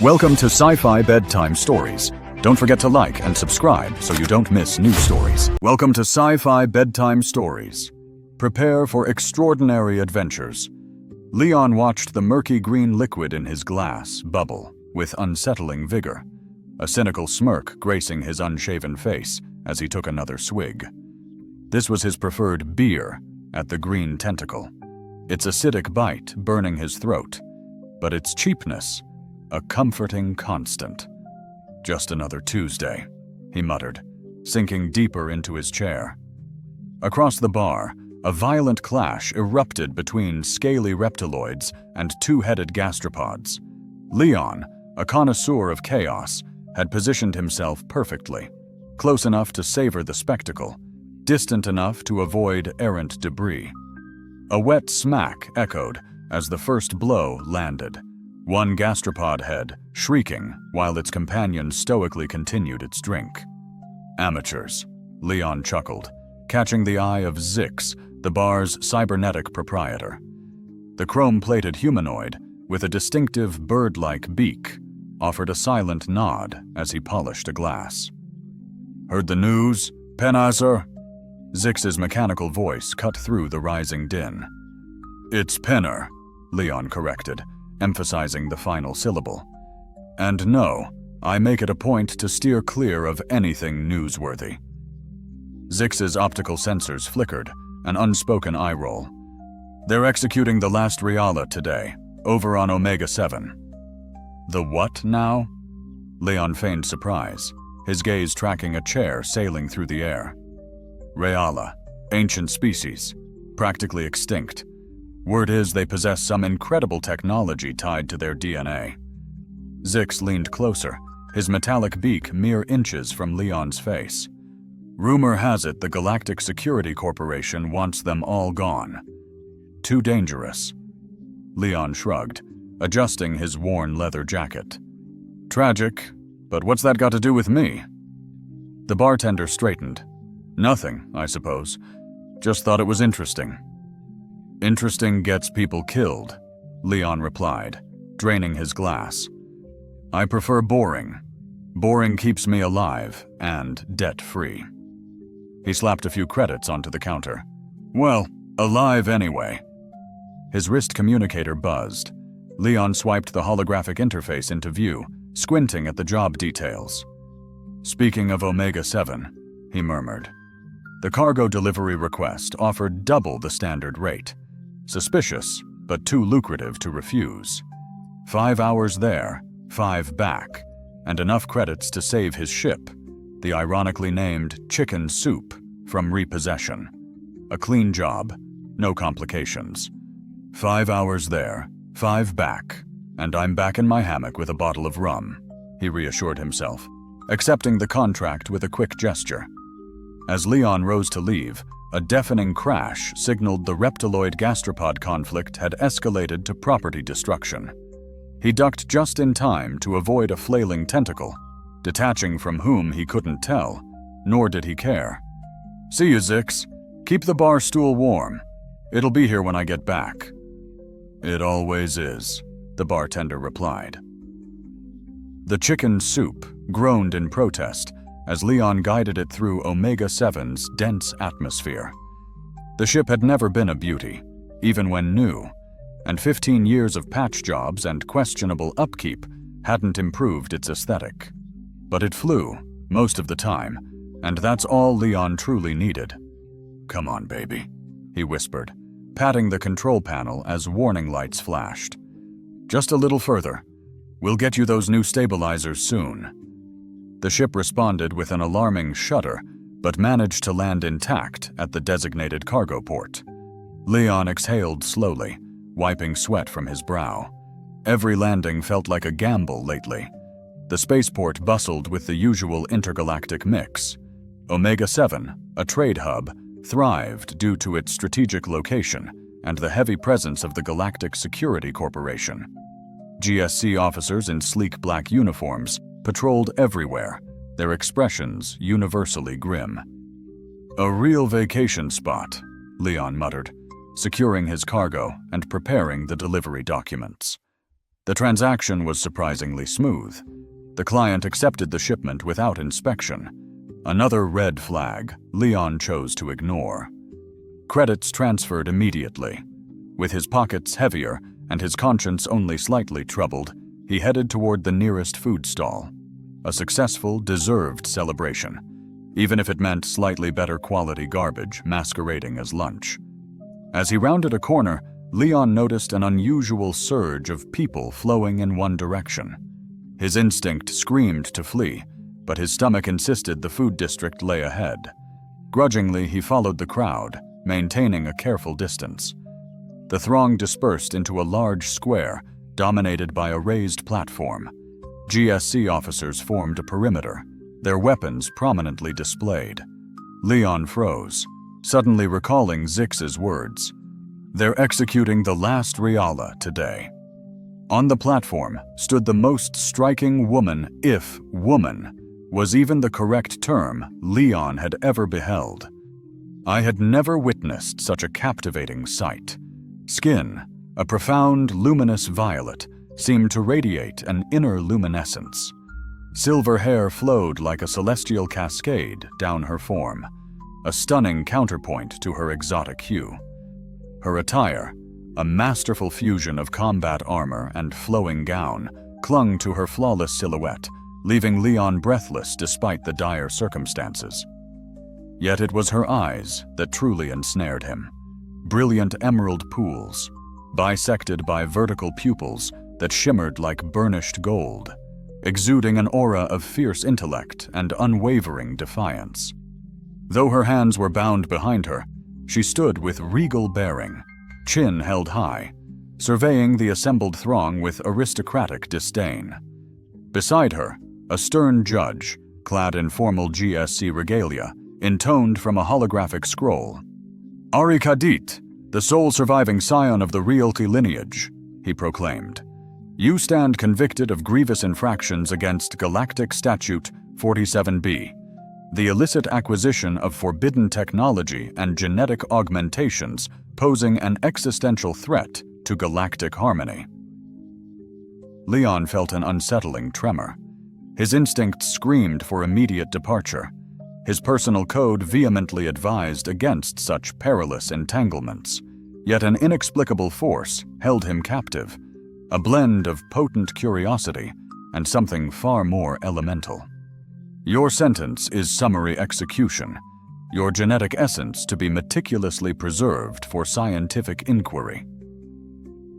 Welcome to Sci-Fi Bedtime Stories. Don't forget to like and subscribe so you don't miss new stories. Welcome to Sci-Fi Bedtime Stories. Prepare for extraordinary adventures. Leon watched the murky green liquid in his glass bubble with unsettling vigor, a cynical smirk gracing his unshaven face as he took another swig. This was his preferred beer at the Green Tentacle, its acidic bite burning his throat, but its cheapness a comforting constant. Just another Tuesday, he muttered, sinking deeper into his chair. Across the bar, a violent clash erupted between scaly reptiloids and two-headed gastropods. Leon, a connoisseur of chaos, had positioned himself perfectly, close enough to savor the spectacle, distant enough to avoid errant debris. A wet smack echoed as the first blow landed, one gastropod head shrieking while its companion stoically continued its drink. Amateurs, Leon chuckled, catching the eye of Zix, the bar's cybernetic proprietor. The chrome-plated humanoid, with a distinctive bird-like beak, offered a silent nod as he polished a glass. "Heard the news, Pennizer?" Zix's mechanical voice cut through the rising din. "It's Penner," Leon corrected, emphasizing the final syllable. "And no, I make it a point to steer clear of anything newsworthy." Zix's optical sensors flickered, an unspoken eye roll. "They're executing the last Reala today, over on Omega-7. "The what now?" Leon feigned surprise, his gaze tracking a chair sailing through the air. "Reala, ancient species, practically extinct. Word is they possess some incredible technology tied to their DNA." Zix leaned closer, his metallic beak mere inches from Leon's face. "Rumor has it the Galactic Security Corporation wants them all gone. Too dangerous." Leon shrugged, adjusting his worn leather jacket. "Tragic, but what's that got to do with me?" The bartender straightened. "Nothing, I suppose. Just thought it was interesting." "Interesting gets people killed," Leon replied, draining his glass. "I prefer boring. Boring keeps me alive and debt-free." He slapped a few credits onto the counter. "Well, alive anyway." His wrist communicator buzzed. Leon swiped the holographic interface into view, squinting at the job details. "Speaking of Omega-7, he murmured. The cargo delivery request offered double the standard rate. Suspicious, but too lucrative to refuse. 5 hours there, 5 back, and enough credits to save his ship, the ironically named Chicken Soup, from repossession. A clean job, no complications. 5 hours there, 5 back, and I'm back in my hammock with a bottle of rum," he reassured himself, accepting the contract with a quick gesture. As Leon rose to leave, a deafening crash signaled the reptiloid gastropod conflict had escalated to property destruction. He ducked just in time to avoid a flailing tentacle, detaching from whom he couldn't tell, nor did he care. "See you, Zix. Keep the bar stool warm. It'll be here when I get back." "It always is," the bartender replied. The Chicken Soup groaned in protest as Leon guided it through Omega-7's dense atmosphere. The ship had never been a beauty, even when new, and 15 years of patch jobs and questionable upkeep hadn't improved its aesthetic. But it flew, most of the time, and that's all Leon truly needed. "Come on, baby," he whispered, patting the control panel as warning lights flashed. "Just a little further. We'll get you those new stabilizers soon." The ship responded with an alarming shudder, but managed to land intact at the designated cargo port. Leon exhaled slowly, wiping sweat from his brow. Every landing felt like a gamble lately. The spaceport bustled with the usual intergalactic mix. Omega-7, a trade hub, thrived due to its strategic location and the heavy presence of the Galactic Security Corporation. GSC officers in sleek black uniforms patrolled everywhere, their expressions universally grim. "A real vacation spot," Leon muttered, securing his cargo and preparing the delivery documents. The transaction was surprisingly smooth. The client accepted the shipment without inspection. Another red flag Leon chose to ignore. Credits transferred immediately. With his pockets heavier and his conscience only slightly troubled, he headed toward the nearest food stall. A successful, deserved celebration, even if it meant slightly better quality garbage masquerading as lunch. As he rounded a corner, Leon noticed an unusual surge of people flowing in one direction. His instinct screamed to flee, but his stomach insisted the food district lay ahead. Grudgingly, he followed the crowd, maintaining a careful distance. The throng dispersed into a large square dominated by a raised platform. GSC officers formed a perimeter, their weapons prominently displayed. Leon froze, suddenly recalling Zix's words. They're executing the last Riala today. On the platform stood the most striking woman, if woman was even the correct term Leon had ever beheld. I had never witnessed such a captivating sight. Skin, a profound, luminous violet, seemed to radiate an inner luminescence. Silver hair flowed like a celestial cascade down her form, a stunning counterpoint to her exotic hue. Her attire, a masterful fusion of combat armor and flowing gown, clung to her flawless silhouette, leaving Leon breathless despite the dire circumstances. Yet it was her eyes that truly ensnared him. Brilliant emerald pools, bisected by vertical pupils that shimmered like burnished gold, exuding an aura of fierce intellect and unwavering defiance. Though her hands were bound behind her, she stood with regal bearing, chin held high, surveying the assembled throng with aristocratic disdain. Beside her, a stern judge, clad in formal GSC regalia, intoned from a holographic scroll. Ari Kadit, the sole surviving scion of the Realty lineage, he proclaimed. You stand convicted of grievous infractions against Galactic Statute 47B, the illicit acquisition of forbidden technology and genetic augmentations posing an existential threat to galactic harmony. Leon felt an unsettling tremor. His instincts screamed for immediate departure. His personal code vehemently advised against such perilous entanglements, yet an inexplicable force held him captive, a blend of potent curiosity and something far more elemental. Your sentence is summary execution, your genetic essence to be meticulously preserved for scientific inquiry.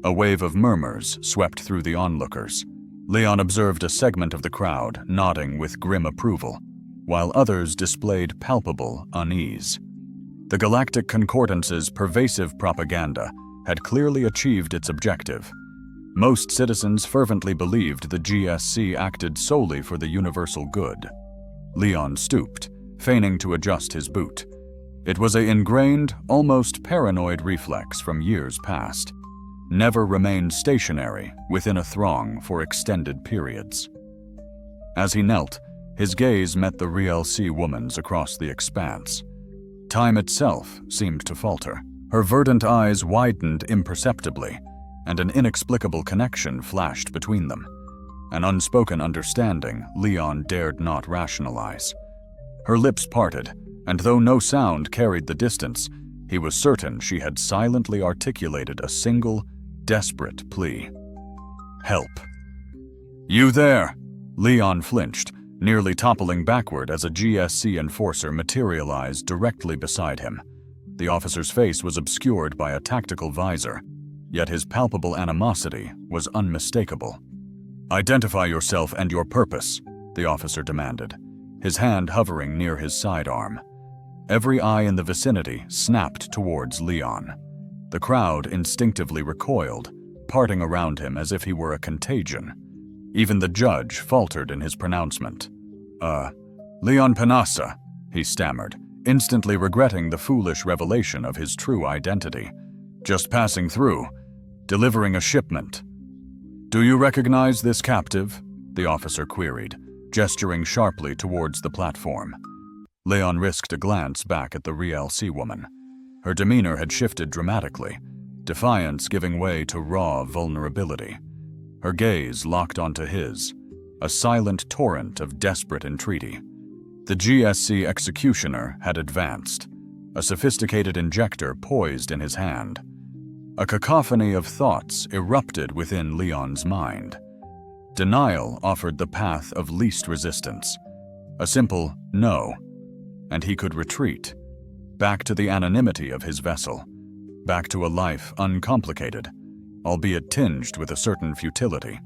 A wave of murmurs swept through the onlookers. Leon observed a segment of the crowd nodding with grim approval, while others displayed palpable unease. The Galactic Concordance's pervasive propaganda had clearly achieved its objective. Most citizens fervently believed the GSC acted solely for the universal good. Leon stooped, feigning to adjust his boot. It was an ingrained, almost paranoid reflex from years past. Never remain stationary within a throng for extended periods. As he knelt, his gaze met the RLC woman's across the expanse. Time itself seemed to falter. Her verdant eyes widened imperceptibly, and an inexplicable connection flashed between them. An unspoken understanding Leon dared not rationalize. Her lips parted, and though no sound carried the distance, he was certain she had silently articulated a single, desperate plea. Help. You there! Leon flinched, nearly toppling backward as a GSC enforcer materialized directly beside him. The officer's face was obscured by a tactical visor, yet his palpable animosity was unmistakable. Identify yourself and your purpose, the officer demanded, his hand hovering near his sidearm. Every eye in the vicinity snapped towards Leon. The crowd instinctively recoiled, parting around him as if he were a contagion. Even the judge faltered in his pronouncement. Leon Panassa, he stammered, instantly regretting the foolish revelation of his true identity. Just passing through, delivering a shipment. Do you recognize this captive? The officer queried, gesturing sharply towards the platform. Leon risked a glance back at the RLC woman. Her demeanor had shifted dramatically, defiance giving way to raw vulnerability. her gaze locked onto his, a silent torrent of desperate entreaty. The GSC executioner had advanced, a sophisticated injector poised in his hand. A cacophony of thoughts erupted within Leon's mind. Denial offered the path of least resistance. A simple no, and he could retreat, back to the anonymity of his vessel, back to a life uncomplicated, albeit tinged with a certain futility.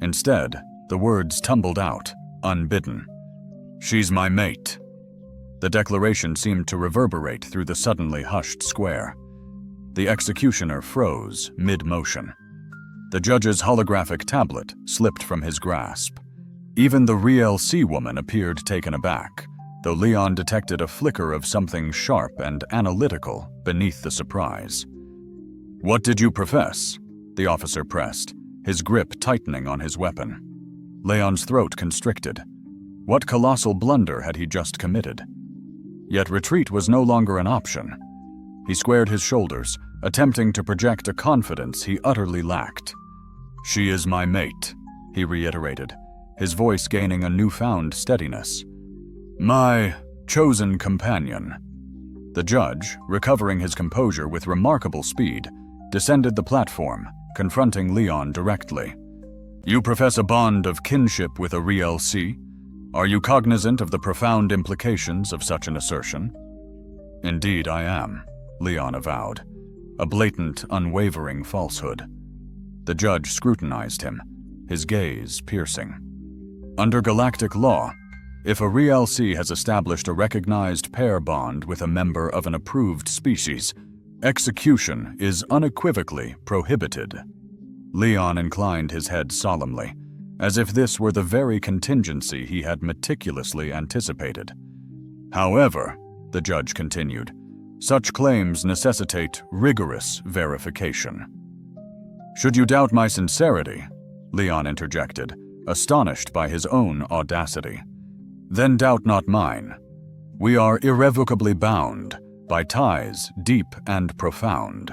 Instead, the words tumbled out, unbidden. "She's my mate." The declaration seemed to reverberate through the suddenly hushed square. The executioner froze mid-motion. The judge's holographic tablet slipped from his grasp. Even the real sea woman appeared taken aback, though Leon detected a flicker of something sharp and analytical beneath the surprise. "What did you profess?" the officer pressed, his grip tightening on his weapon. Leon's throat constricted. What colossal blunder had he just committed? Yet retreat was no longer an option. He squared his shoulders, attempting to project a confidence he utterly lacked. "She is my mate," he reiterated, his voice gaining a newfound steadiness. "My chosen companion." The judge, recovering his composure with remarkable speed, descended the platform, confronting Leon directly. "You profess a bond of kinship with a real sea? Are you cognizant of the profound implications of such an assertion?" "Indeed I am," Leon avowed, a blatant, unwavering falsehood. The judge scrutinized him, his gaze piercing. "Under galactic law, if a real sea has established a recognized pair bond with a member of an approved species, execution is unequivocally prohibited." Leon inclined his head solemnly, as if this were the very contingency he had meticulously anticipated. "However," the judge continued, "such claims necessitate rigorous verification." "Should you doubt my sincerity," Leon interjected, astonished by his own audacity, "then doubt not mine. We are irrevocably bound by ties deep and profound."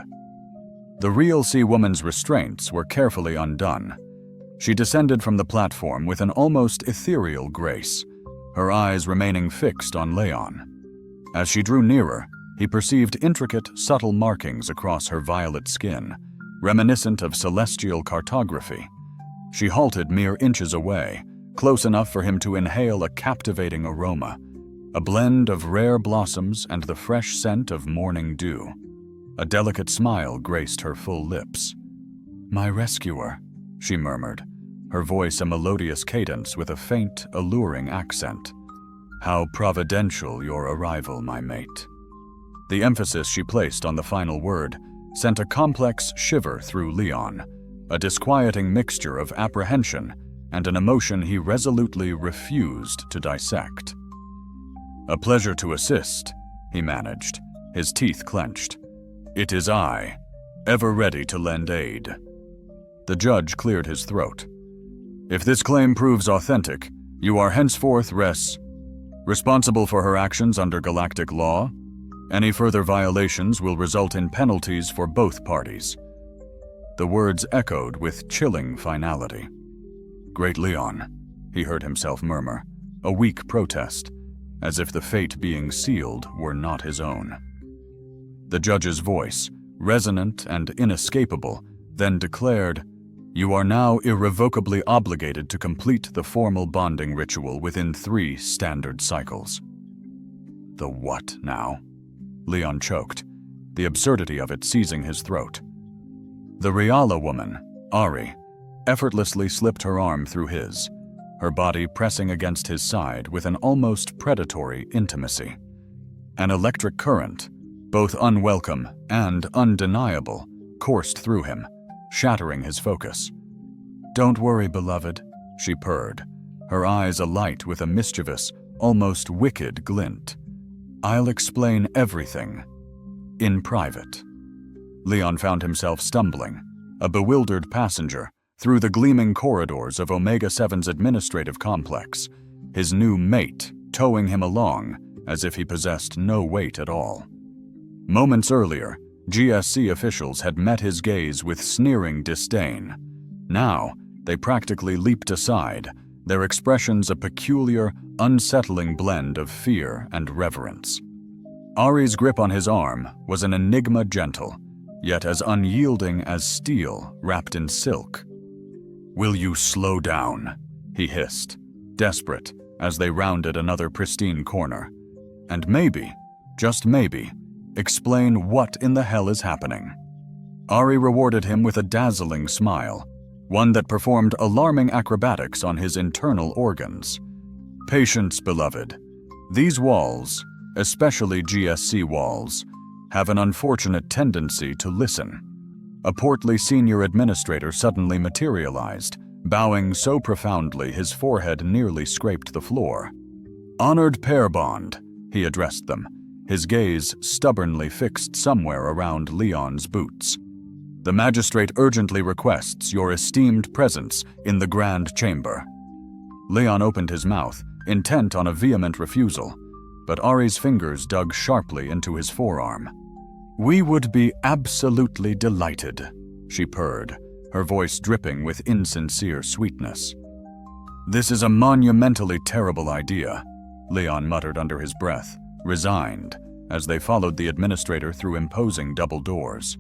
The real sea woman's restraints were carefully undone. She descended from the platform with an almost ethereal grace, her eyes remaining fixed on Leon. As she drew nearer, he perceived intricate, subtle markings across her violet skin, reminiscent of celestial cartography. She halted mere inches away, close enough for him to inhale a captivating aroma, a blend of rare blossoms and the fresh scent of morning dew. A delicate smile graced her full lips. "My rescuer," she murmured, her voice a melodious cadence with a faint, alluring accent. "How providential your arrival, my mate." The emphasis she placed on the final word sent a complex shiver through Leon, a disquieting mixture of apprehension and an emotion he resolutely refused to dissect. "A pleasure to assist," he managed, his teeth clenched. "It is I, ever ready to lend aid." The judge cleared his throat. "If this claim proves authentic, you are henceforth responsible for her actions under galactic law. Any further violations will result in penalties for both parties." The words echoed with chilling finality. "Great Leon," he heard himself murmur, a weak protest, as if the fate being sealed were not his own. The judge's voice, resonant and inescapable, then declared, "You are now irrevocably obligated to complete the formal bonding ritual within 3 standard cycles." The what now? Leon choked, the absurdity of it seizing his throat. The Riala woman, Ari, effortlessly slipped her arm through his, her body pressing against his side with an almost predatory intimacy. An electric current, both unwelcome and undeniable, coursed through him, shattering his focus. "Don't worry, beloved," she purred, her eyes alight with a mischievous, almost wicked glint. "I'll explain everything, in private." Leon found himself stumbling, a bewildered passenger, through the gleaming corridors of Omega-7's administrative complex, his new mate towing him along as if he possessed no weight at all. Moments earlier, GSC officials had met his gaze with sneering disdain. Now, They practically leaped aside, their expressions a peculiar, unsettling blend of fear and reverence. Ari's grip on his arm was an enigma gentle, yet as unyielding as steel wrapped in silk. "Will you slow down?" he hissed, desperate as they rounded another pristine corner. "And maybe, just maybe, explain what in the hell is happening." Ari rewarded him with a dazzling smile, one that performed alarming acrobatics on his internal organs. "Patience, beloved. These walls, especially GSC walls, have an unfortunate tendency to listen." A portly senior administrator suddenly materialized, bowing so profoundly his forehead nearly scraped the floor. "Honored pair bond," he addressed them, his gaze stubbornly fixed somewhere around Leon's boots. "The magistrate urgently requests your esteemed presence in the Grand Chamber." Leon opened his mouth, intent on a vehement refusal, but Ari's fingers dug sharply into his forearm. "We would be absolutely delighted," she purred, her voice dripping with insincere sweetness. "This is a monumentally terrible idea," Leon muttered under his breath, resigned, as they followed the administrator through imposing double doors.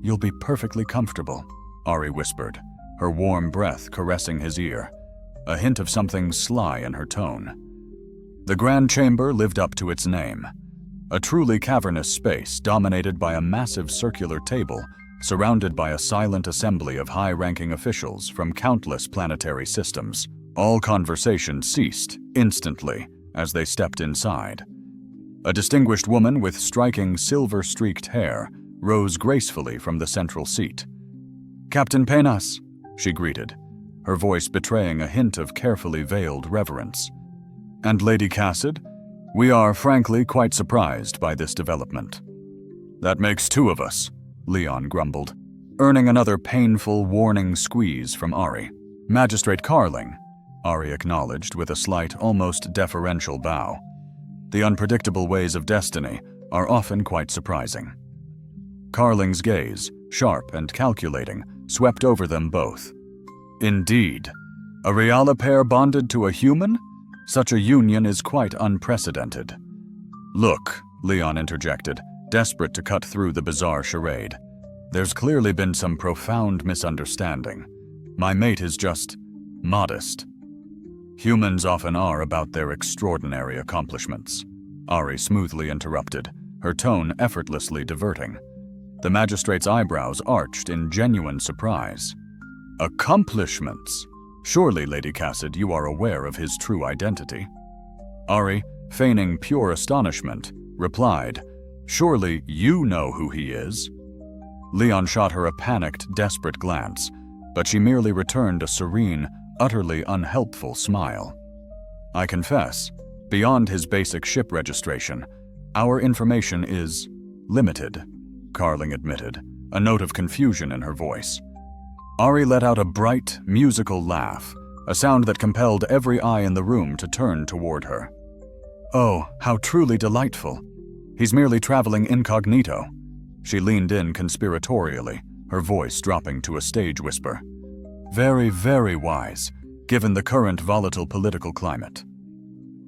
"You'll be perfectly comfortable," Ari whispered, her warm breath caressing his ear, a hint of something sly in her tone. The Grand Chamber lived up to its name, a truly cavernous space dominated by a massive circular table surrounded by a silent assembly of high-ranking officials from countless planetary systems. All conversation ceased instantly as they stepped inside. A distinguished woman with striking silver-streaked hair rose gracefully from the central seat. "Captain Penas," she greeted, her voice betraying a hint of carefully veiled reverence. "And Lady Cassid, we are frankly quite surprised by this development." "That makes two of us," Leon grumbled, earning another painful, warning squeeze from Ari. "Magistrate Carling," Ari acknowledged with a slight, almost deferential bow. "The unpredictable ways of destiny are often quite surprising." Carling's gaze, sharp and calculating, swept over them both. "Indeed. A Reala pair bonded to a human? Such a union is quite unprecedented." "Look," Leon interjected, desperate to cut through the bizarre charade. "There's clearly been some profound misunderstanding. My mate is just modest." "Humans often are about their extraordinary accomplishments," Ari smoothly interrupted, her tone effortlessly diverting. The magistrate's eyebrows arched in genuine surprise. "Accomplishments? Surely, Lady Cassid, you are aware of his true identity." Ari, feigning pure astonishment, replied, "Surely you know who he is." Leon shot her a panicked, desperate glance, but she merely returned a serene, utterly unhelpful smile. "I confess, beyond his basic ship registration, our information is limited," Carling admitted, a note of confusion in her voice. Ari let out a bright, musical laugh, a sound that compelled every eye in the room to turn toward her. "Oh, how truly delightful. He's merely traveling incognito." She leaned in conspiratorially, her voice dropping to a stage whisper. "Very, very wise, given the current volatile political climate."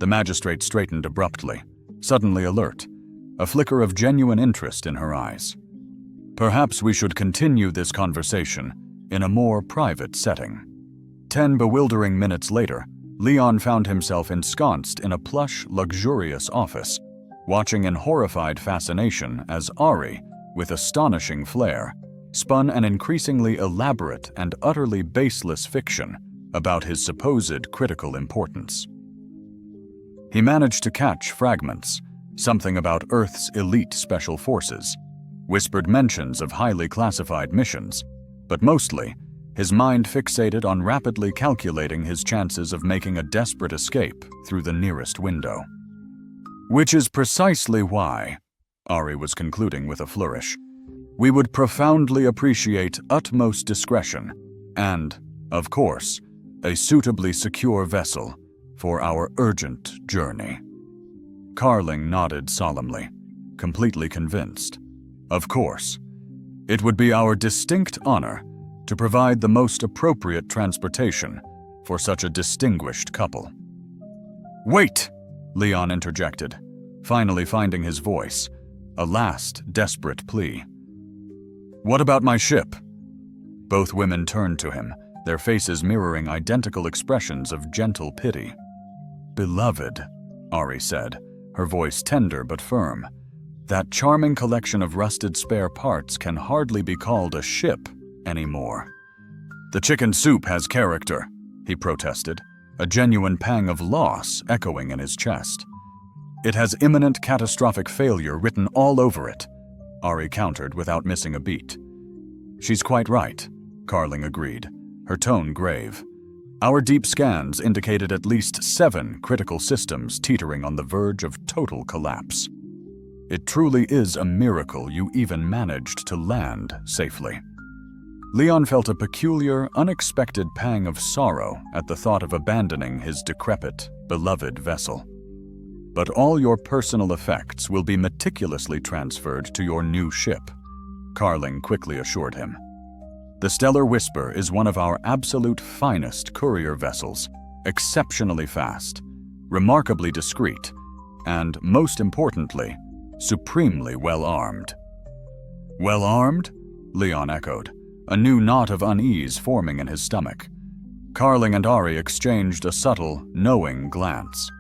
The magistrate straightened abruptly, suddenly alert, a flicker of genuine interest in her eyes. "Perhaps we should continue this conversation in a more private setting." 10 bewildering minutes later, Leon found himself ensconced in a plush, luxurious office, watching in horrified fascination as Ari, with astonishing flair, spun an increasingly elaborate and utterly baseless fiction about his supposed critical importance. He managed to catch fragments, something about Earth's elite special forces, whispered mentions of highly classified missions, but mostly, his mind fixated on rapidly calculating his chances of making a desperate escape through the nearest window. "Which is precisely why," Ari was concluding with a flourish, "we would profoundly appreciate utmost discretion and, of course, a suitably secure vessel for our urgent journey." Carling nodded solemnly, completely convinced. "Of course. It would be our distinct honor to provide the most appropriate transportation for such a distinguished couple. "Wait!" Leon interjected, finally finding his voice, a last desperate plea. "What about my ship?" Both women turned to him, their faces mirroring identical expressions of gentle pity. "Beloved," Ari said, her voice tender but firm, "that charming collection of rusted spare parts can hardly be called a ship anymore." "The chicken soup has character," he protested, a genuine pang of loss echoing in his chest. "It has imminent catastrophic failure written all over it," Ari countered without missing a beat. "She's quite right," Carling agreed, her tone grave. "Our deep scans indicated at least 7 critical systems teetering on the verge of total collapse. It truly is a miracle you even managed to land safely." Leon felt a peculiar, unexpected pang of sorrow at the thought of abandoning his decrepit, beloved vessel. "But all your personal effects will be meticulously transferred to your new ship," Carling quickly assured him. "The Stellar Whisper is one of our absolute finest courier vessels, exceptionally fast, remarkably discreet, and, most importantly, supremely well-armed." "Well-armed?" Leon echoed, a new knot of unease forming in his stomach. Carling and Ari exchanged a subtle, knowing glance.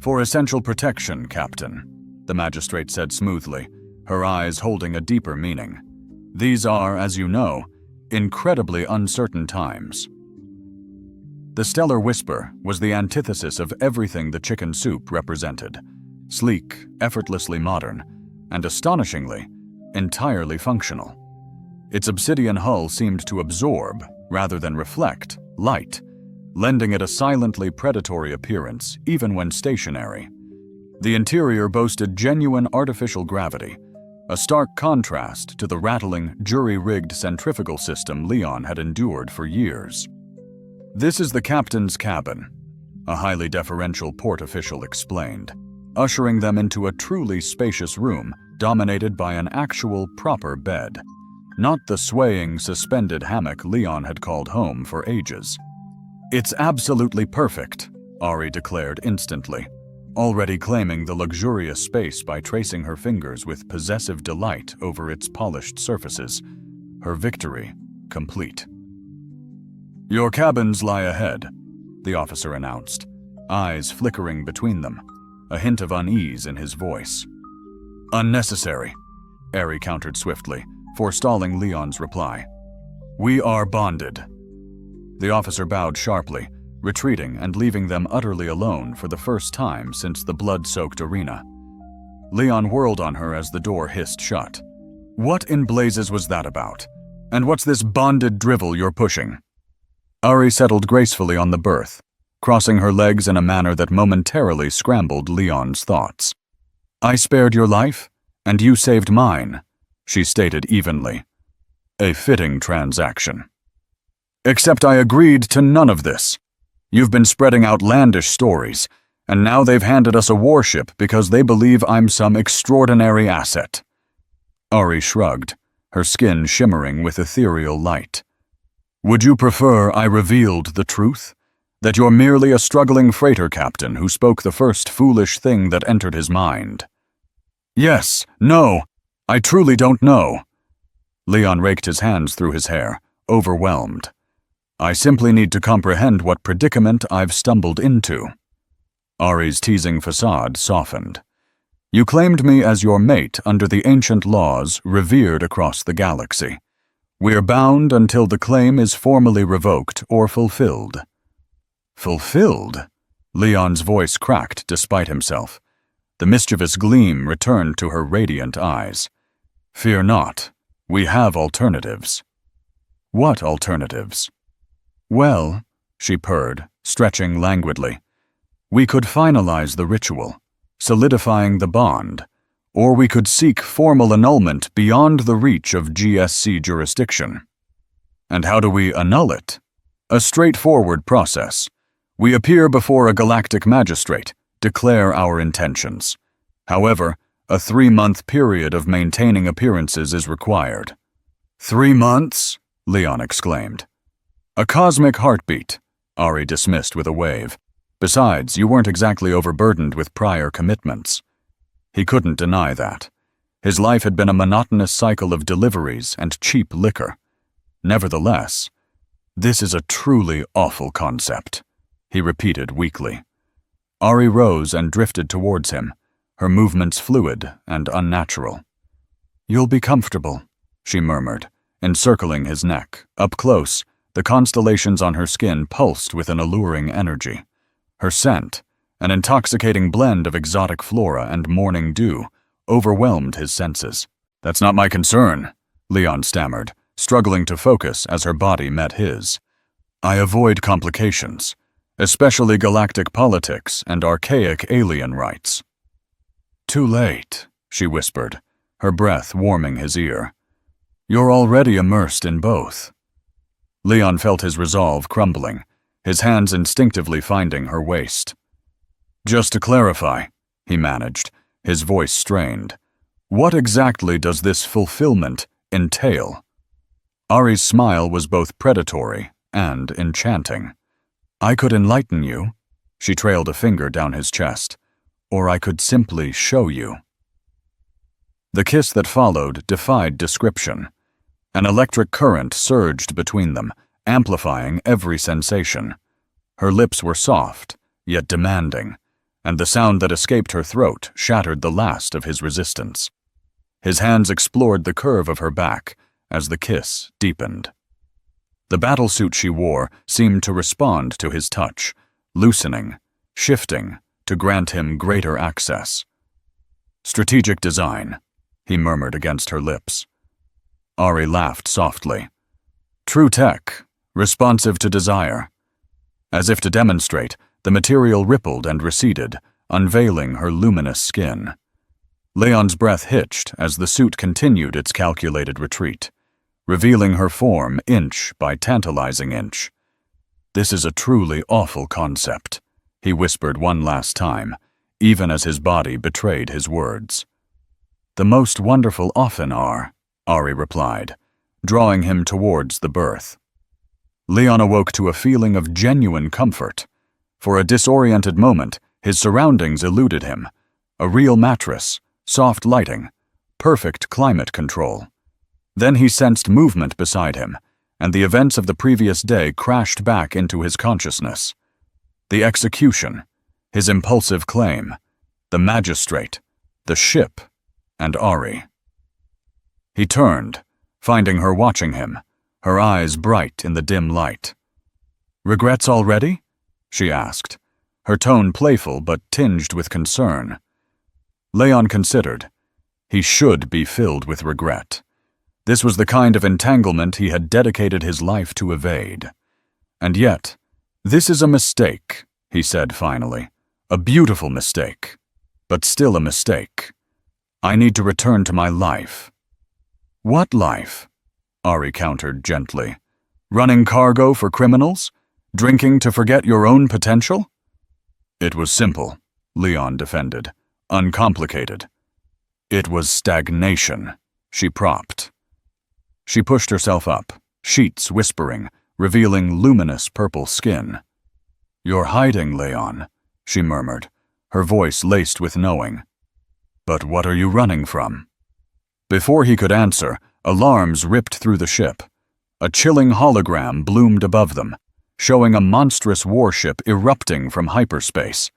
"For essential protection, Captain," the magistrate said smoothly, her eyes holding a deeper meaning. "These are, as you know, incredibly uncertain times." The Stellar Whisper was the antithesis of everything the chicken soup represented. Sleek, effortlessly modern, and astonishingly, entirely functional. Its obsidian hull seemed to absorb, rather than reflect, light, lending it a silently predatory appearance even when stationary. The interior boasted genuine artificial gravity, a stark contrast to the rattling, jury-rigged centrifugal system Leon had endured for years. "This is the captain's cabin," a highly deferential port official explained, ushering them into a truly spacious room dominated by an actual proper bed, not the swaying, suspended hammock Leon had called home for ages. "It's absolutely perfect," Ari declared instantly, already claiming the luxurious space by tracing her fingers with possessive delight over its polished surfaces, her victory complete. "Your cabins lie ahead," the officer announced, eyes flickering between them, a hint of unease in his voice. "Unnecessary," Ari countered swiftly, forestalling Leon's reply. "We are bonded." The officer bowed sharply, retreating and leaving them utterly alone for the first time since the blood-soaked arena. Leon whirled on her as the door hissed shut. "What in blazes was that about? And what's this bonded drivel you're pushing?" Ari settled gracefully on the berth, crossing her legs in a manner that momentarily scrambled Leon's thoughts. "I spared your life, and you saved mine," she stated evenly. "A fitting transaction. Except I agreed to none of this. You've been spreading outlandish stories, and now they've handed us a warship because they believe I'm some extraordinary asset." Ari shrugged, her skin shimmering with ethereal light. "Would you prefer I revealed the truth? That you're merely a struggling freighter captain who spoke the first foolish thing that entered his mind?" "Yes, no, I truly don't know." Leon raked his hands through his hair, overwhelmed. "I simply need to comprehend what predicament I've stumbled into." Ari's teasing facade softened. "You claimed me as your mate under the ancient laws revered across the galaxy. We're bound until the claim is formally revoked or fulfilled." "Fulfilled?" Leon's voice cracked despite himself. The mischievous gleam returned to her radiant eyes. "Fear not. We have alternatives." "What alternatives?" "Well," she purred, stretching languidly, "we could finalize the ritual, solidifying the bond, or we could seek formal annulment beyond the reach of GSC jurisdiction." "And how do we annul it?" "A straightforward process. We appear before a galactic magistrate, declare our intentions. However, a 3-month period of maintaining appearances is required." 3 months? Leon exclaimed. A cosmic heartbeat, Ari dismissed with a wave. Besides, you weren't exactly overburdened with prior commitments. He couldn't deny that. His life had been a monotonous cycle of deliveries and cheap liquor. Nevertheless, this is a truly awful concept, he repeated weakly. Ari rose and drifted towards him, her movements fluid and unnatural. You'll be comfortable, she murmured, encircling his neck. Up close, the constellations on her skin pulsed with an alluring energy. Her scent, an intoxicating blend of exotic flora and morning dew, overwhelmed his senses. That's not my concern, Leon stammered, struggling to focus as her body met his. I avoid complications, especially galactic politics and archaic alien rites. Too late, she whispered, her breath warming his ear. You're already immersed in both. Leon felt his resolve crumbling, his hands instinctively finding her waist. Just to clarify, he managed, his voice strained. What exactly does this fulfillment entail? Ari's smile was both predatory and enchanting. I could enlighten you, she trailed a finger down his chest, or I could simply show you. The kiss that followed defied description. An electric current surged between them, amplifying every sensation. Her lips were soft, yet demanding, and the sound that escaped her throat shattered the last of his resistance. His hands explored the curve of her back as the kiss deepened. The battlesuit she wore seemed to respond to his touch, loosening, shifting, to grant him greater access. Strategic design, he murmured against her lips. Ari laughed softly. True tech, responsive to desire. As if to demonstrate, the material rippled and receded, unveiling her luminous skin. Leon's breath hitched as the suit continued its calculated retreat, revealing her form inch by tantalizing inch. This is a truly awful concept, he whispered one last time, even as his body betrayed his words. The most wonderful often are, Ari replied, drawing him towards the berth. Leon awoke to a feeling of genuine comfort. For a disoriented moment, his surroundings eluded him. A real mattress, soft lighting, perfect climate control. Then he sensed movement beside him, and the events of the previous day crashed back into his consciousness. The execution, his impulsive claim, the magistrate, the ship, and Ari. He turned, finding her watching him, her eyes bright in the dim light. Regrets already? She asked, her tone playful but tinged with concern. Leon considered. He should be filled with regret. This was the kind of entanglement he had dedicated his life to evade. And yet, this is a mistake, he said finally. A beautiful mistake, but still a mistake. I need to return to my life. What life? Ari countered gently. Running cargo for criminals? Drinking to forget your own potential? It was simple, Leon defended. Uncomplicated. It was stagnation, she propped. She pushed herself up, sheets whispering, revealing luminous purple skin. You're hiding, Leon, she murmured, her voice laced with knowing. But what are you running from? Before he could answer, alarms ripped through the ship. A chilling hologram bloomed above them, showing a monstrous warship erupting from hyperspace,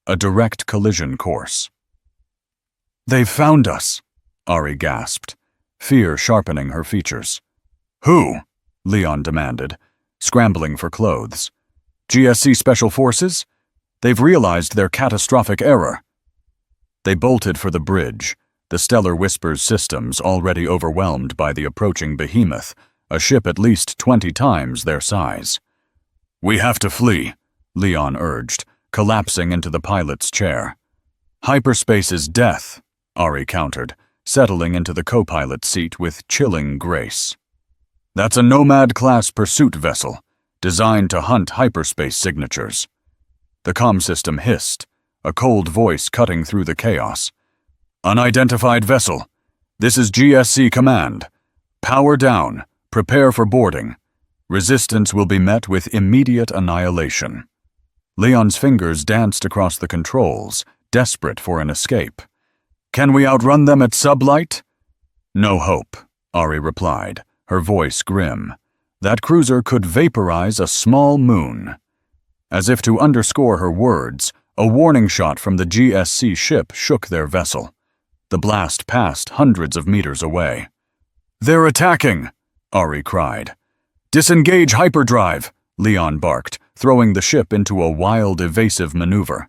a direct collision course. They've found us, Ari gasped, fear sharpening her features. Who? Leon demanded, scrambling for clothes. GSC Special Forces? They've realized their catastrophic error. They bolted for the bridge, the Stellar Whisper's systems already overwhelmed by the approaching behemoth, a ship at least 20 times their size. We have to flee, Leon urged, collapsing into the pilot's chair. Hyperspace is death, Ari countered, settling into the co-pilot seat with chilling grace. That's a Nomad-class pursuit vessel, designed to hunt hyperspace signatures. The comm system hissed, a cold voice cutting through the chaos. Unidentified vessel. This is GSC command. Power down. Prepare for boarding. Resistance will be met with immediate annihilation. Leon's fingers danced across the controls, desperate for an escape. Can we outrun them at sublight? No hope, Ari replied, her voice grim. That cruiser could vaporize a small moon. As if to underscore her words, a warning shot from the GSC ship shook their vessel. The blast passed hundreds of meters away. They're attacking, Ari cried. Disengage hyperdrive, Leon barked, throwing the ship into a wild, evasive maneuver.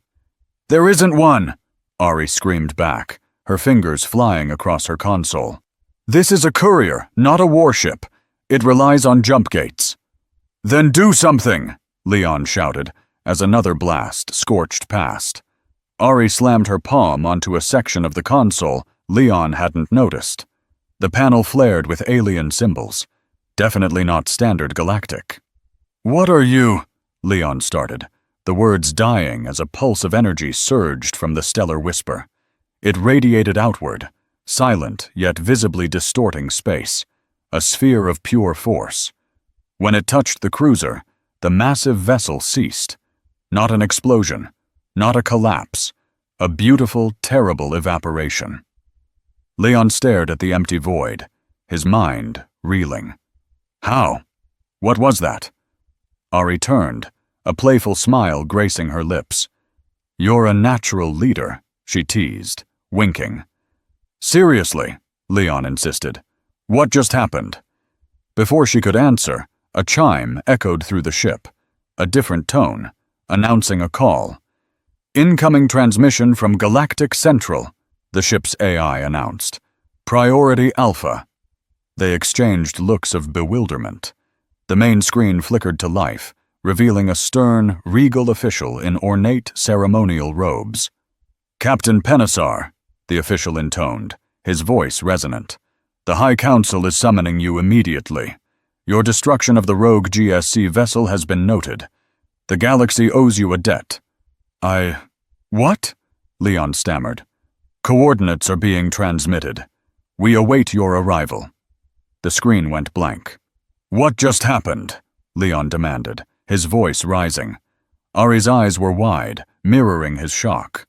There isn't one, Ari screamed back, her fingers flying across her console. This is a courier, not a warship. It relies on jump gates. Then do something, Leon shouted, as another blast scorched past. Ari slammed her palm onto a section of the console Leon hadn't noticed. The panel flared with alien symbols. Definitely not standard galactic. What are you? Leon started, the words dying as a pulse of energy surged from the stellar whisper. It radiated outward, silent yet visibly distorting space, a sphere of pure force. When it touched the cruiser, the massive vessel ceased. Not an explosion, not a collapse, a beautiful, terrible evaporation. Leon stared at the empty void, his mind reeling. How? What was that? Ari turned, a playful smile gracing her lips. You're a natural leader, she teased, winking. Seriously, Leon insisted. What just happened? Before she could answer, a chime echoed through the ship, a different tone, announcing a call. Incoming transmission from Galactic Central, the ship's AI announced. Priority Alpha. They exchanged looks of bewilderment. The main screen flickered to life, revealing a stern, regal official in ornate ceremonial robes. Captain Penasar, the official intoned, his voice resonant. The High Council is summoning you immediately. Your destruction of the rogue GSC vessel has been noted. The galaxy owes you a debt. What? Leon stammered. Coordinates are being transmitted. We await your arrival. The screen went blank. What just happened? Leon demanded, his voice rising. Ari's eyes were wide, mirroring his shock.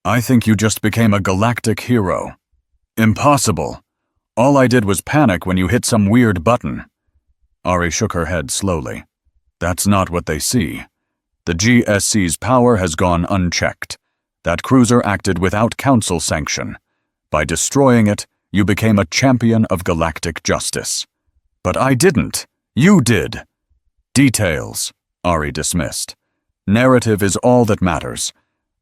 I think you just became a galactic hero. Impossible. All I did was panic when you hit some weird button. Ari shook her head slowly. That's not what they see. The GSC's power has gone unchecked. That cruiser acted without council sanction. By destroying it, you became a champion of galactic justice. But I didn't. You did. Details, Ari dismissed. Narrative is all that matters.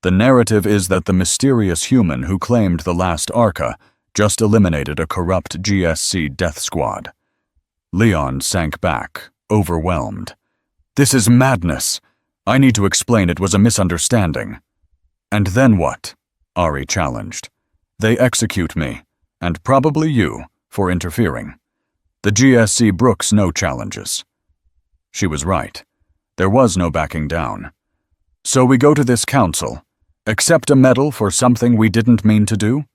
The narrative is that the mysterious human who claimed the last Arca just eliminated a corrupt GSC death squad. Leon sank back, overwhelmed. This is madness. I need to explain it was a misunderstanding. And then what? Ari challenged. They execute me, and probably you, for interfering. The GSC brooks no challenges. She was right. There was no backing down. So we go to this council, accept a medal for something we didn't mean to do?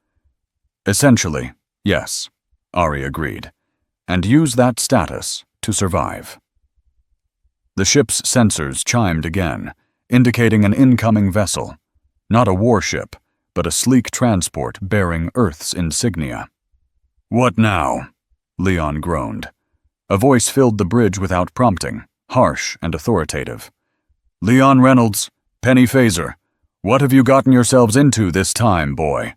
Essentially, yes, Ari agreed, and use that status to survive. The ship's sensors chimed again, indicating an incoming vessel. Not a warship, but a sleek transport bearing Earth's insignia. What now? Leon groaned. A voice filled the bridge without prompting, harsh and authoritative. Leon Reynolds, Penny Phaser, what have you gotten yourselves into this time, boy?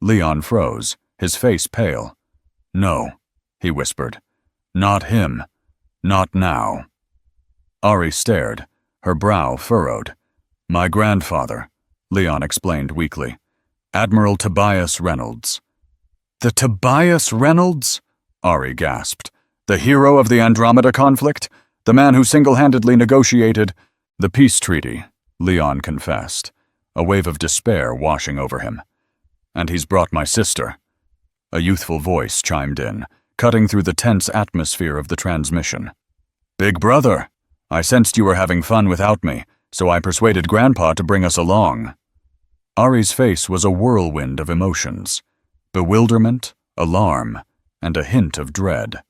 Leon froze, his face pale. No, he whispered. Not him. Not now. Ari stared, her brow furrowed. My grandfather, Leon explained weakly. Admiral Tobias Reynolds. The Tobias Reynolds? Ari gasped. The hero of the Andromeda conflict? The man who single-handedly negotiated the peace treaty, Leon confessed, a wave of despair washing over him. And he's brought my sister. A youthful voice chimed in, cutting through the tense atmosphere of the transmission. Big brother, I sensed you were having fun without me, so I persuaded Grandpa to bring us along. Ari's face was a whirlwind of emotions. Bewilderment, alarm, and a hint of dread.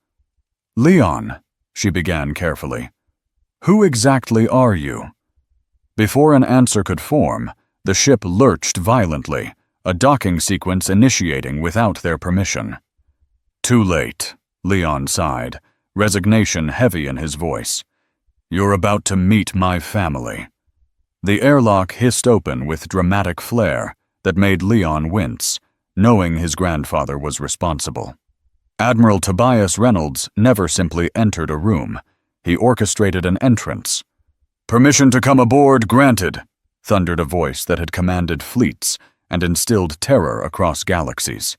Leon, she began carefully, who exactly are you? Before an answer could form, the ship lurched violently, a docking sequence initiating without their permission. Too late, Leon sighed, resignation heavy in his voice. You're about to meet my family. The airlock hissed open with dramatic flair that made Leon wince, knowing his grandfather was responsible. Admiral Tobias Reynolds never simply entered a room. He orchestrated an entrance. "Permission to come aboard granted," thundered a voice that had commanded fleets and instilled terror across galaxies.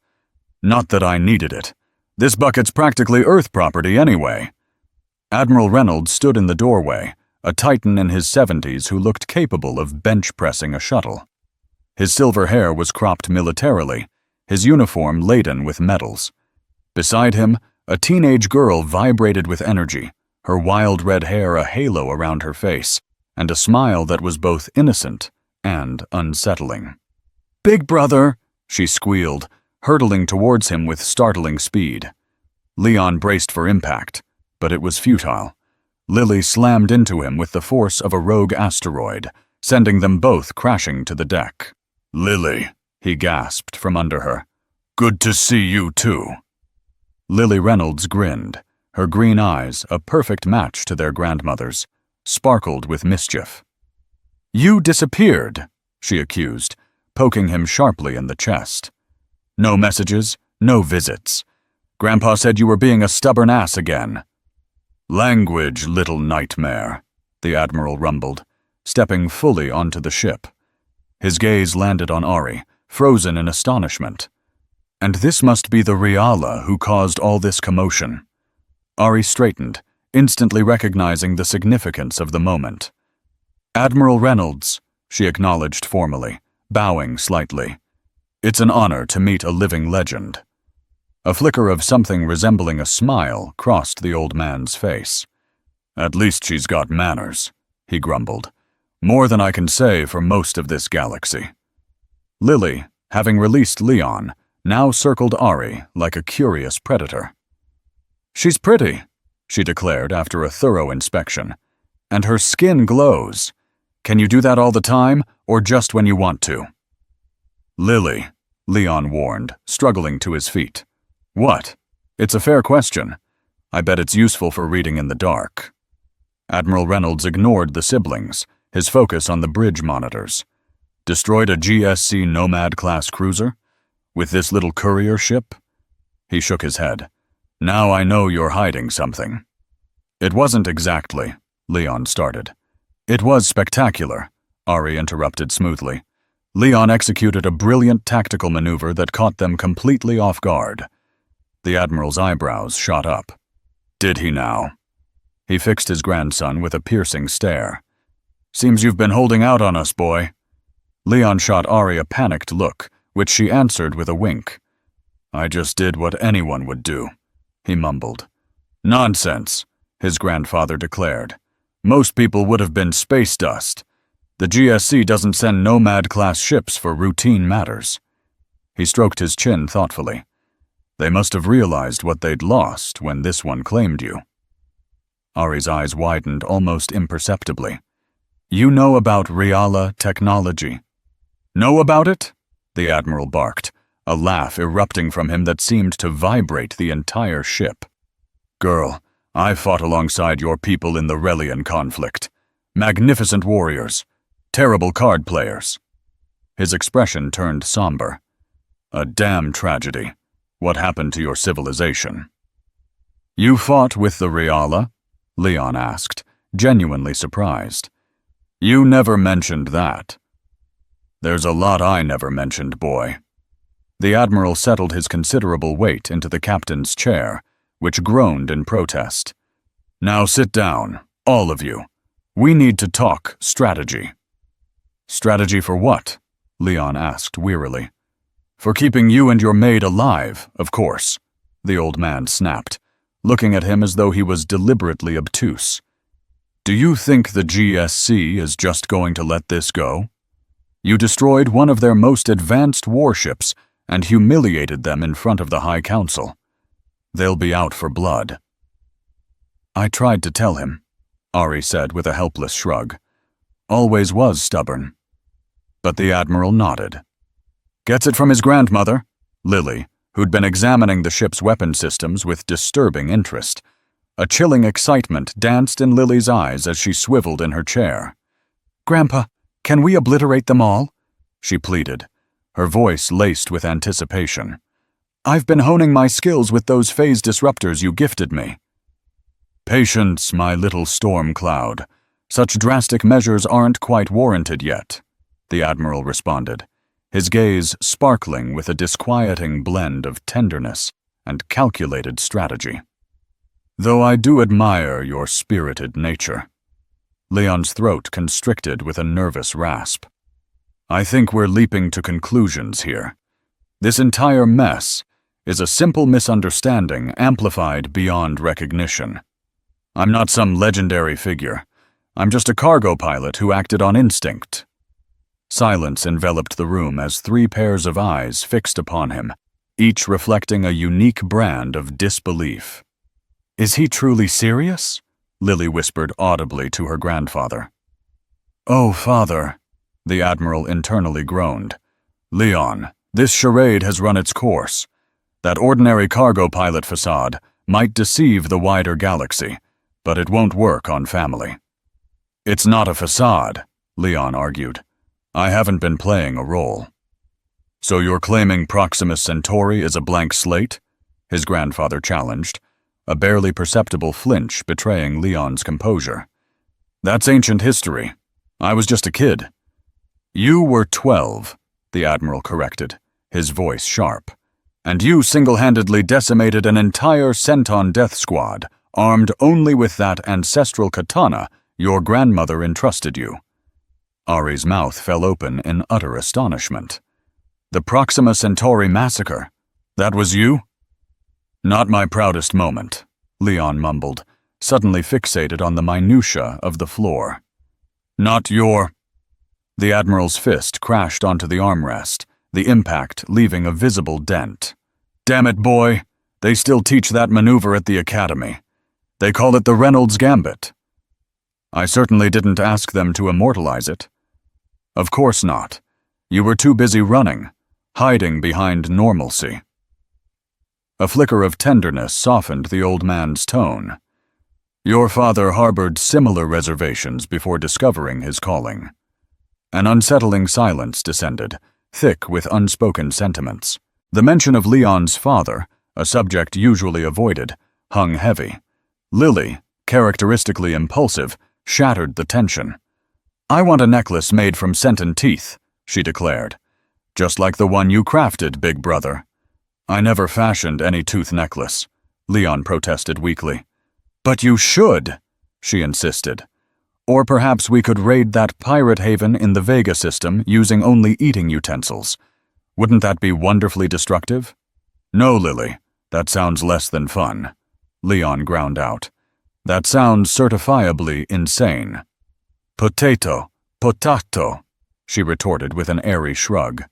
"Not that I needed it. This bucket's practically Earth property anyway." Admiral Reynolds stood in the doorway, a titan in his 70s who looked capable of bench-pressing a shuttle. His silver hair was cropped militarily, his uniform laden with medals. Beside him, a teenage girl vibrated with energy, her wild red hair a halo around her face, and a smile that was both innocent and unsettling. "Big brother," she squealed, hurtling towards him with startling speed. Leon braced for impact, but it was futile. Lily slammed into him with the force of a rogue asteroid, sending them both crashing to the deck. "Lily," he gasped from under her. "Good to see you too." Lily Reynolds grinned, her green eyes, a perfect match to their grandmother's, sparkled with mischief. "You disappeared," she accused, poking him sharply in the chest. "No messages, no visits. Grandpa said you were being a stubborn ass again." "Language, little nightmare," the Admiral rumbled, stepping fully onto the ship. His gaze landed on Ari, frozen in astonishment. And this must be the Riala who caused all this commotion. Ari straightened, instantly recognizing the significance of the moment. "Admiral Reynolds," she acknowledged formally, bowing slightly. "It's an honor to meet a living legend." A flicker of something resembling a smile crossed the old man's face. "At least she's got manners," he grumbled. "More than I can say for most of this galaxy." Lily, having released Leon, now circled Ari like a curious predator. "She's pretty," she declared after a thorough inspection. "And her skin glows. Can you do that all the time, or just when you want to?" "Lily," Leon warned, struggling to his feet. "What? It's a fair question. I bet it's useful for reading in the dark." Admiral Reynolds ignored the siblings, his focus on the bridge monitors. "Destroyed a GSC Nomad-class cruiser? With this little courier ship?" He shook his head. "Now I know you're hiding something." "It wasn't exactly," Leon started. "It was spectacular," Ari interrupted smoothly. "Leon executed a brilliant tactical maneuver that caught them completely off guard." The Admiral's eyebrows shot up. "Did he now?" He fixed his grandson with a piercing stare. "Seems you've been holding out on us, boy." Leon shot Ari a panicked look, which she answered with a wink. "I just did what anyone would do," he mumbled. "Nonsense," his grandfather declared. "Most people would have been space dust. The GSC doesn't send Nomad-class ships for routine matters." He stroked his chin thoughtfully. "They must have realized what they'd lost when this one claimed you." Ari's eyes widened almost imperceptibly. "You know about Riala technology?" "Know about it?" the Admiral barked, a laugh erupting from him that seemed to vibrate the entire ship. "Girl, I fought alongside your people in the Relian conflict. Magnificent warriors. Terrible card players." His expression turned somber. "A damn tragedy. What happened to your civilization?" "You fought with the Riala?" Leon asked, genuinely surprised. "You never mentioned that." "There's a lot I never mentioned, boy." The Admiral settled his considerable weight into the captain's chair, which groaned in protest. "Now sit down, all of you. We need to talk strategy." "Strategy for what?" Leon asked wearily. "For keeping you and your maid alive, of course," the old man snapped, looking at him as though he was deliberately obtuse. "Do you think the GSC is just going to let this go? You destroyed one of their most advanced warships and humiliated them in front of the High Council. They'll be out for blood." I tried to tell him, Ari said with a helpless shrug. Always was stubborn. But the Admiral nodded. Gets it from his grandmother, Lily, who'd been examining the ship's weapon systems with disturbing interest. A chilling excitement danced in Lily's eyes as she swiveled in her chair. Grandpa, can we obliterate them all? She pleaded, her voice laced with anticipation. I've been honing my skills with those phase disruptors you gifted me. Patience, my little storm cloud. Such drastic measures aren't quite warranted yet, the Admiral responded, his gaze sparkling with a disquieting blend of tenderness and calculated strategy. Though I do admire your spirited nature. Leon's throat constricted with a nervous rasp. I think we're leaping to conclusions here. This entire mess is a simple misunderstanding amplified beyond recognition. I'm not some legendary figure. I'm just a cargo pilot who acted on instinct. Silence enveloped the room as 3 pairs of eyes fixed upon him, each reflecting a unique brand of disbelief. Is he truly serious? Lily whispered audibly to her grandfather. Oh, father, the Admiral internally groaned. Leon, this charade has run its course. That ordinary cargo pilot facade might deceive the wider galaxy, but it won't work on family. It's not a facade, Leon argued. I haven't been playing a role. So you're claiming Proxima Centauri is a blank slate? His grandfather challenged, a barely perceptible flinch betraying Leon's composure. That's ancient history. I was just a kid. You were 12, the Admiral corrected, his voice sharp. And you single-handedly decimated an entire Centon death squad, armed only with that ancestral katana your grandmother entrusted you. Ari's mouth fell open in utter astonishment. The Proxima Centauri massacre? That was you? Not my proudest moment, Leon mumbled, suddenly fixated on the minutiae of the floor. Not your... The Admiral's fist crashed onto the armrest, the impact leaving a visible dent. Damn it, boy! They still teach that maneuver at the Academy. They call it the Reynolds Gambit. I certainly didn't ask them to immortalize it. Of course not. You were too busy running, hiding behind normalcy. A flicker of tenderness softened the old man's tone. Your father harbored similar reservations before discovering his calling. An unsettling silence descended, thick with unspoken sentiments. The mention of Leon's father, a subject usually avoided, hung heavy. Lily, characteristically impulsive, shattered the tension. I want a necklace made from Centon teeth, she declared. Just like the one you crafted, big brother. I never fashioned any tooth necklace, Leon protested weakly. But you should, she insisted. Or perhaps we could raid that pirate haven in the Vega system using only eating utensils. Wouldn't that be wonderfully destructive? No, Lily, that sounds less than fun, Leon ground out. That sounds certifiably insane. Potato, potato, she retorted with an airy shrug.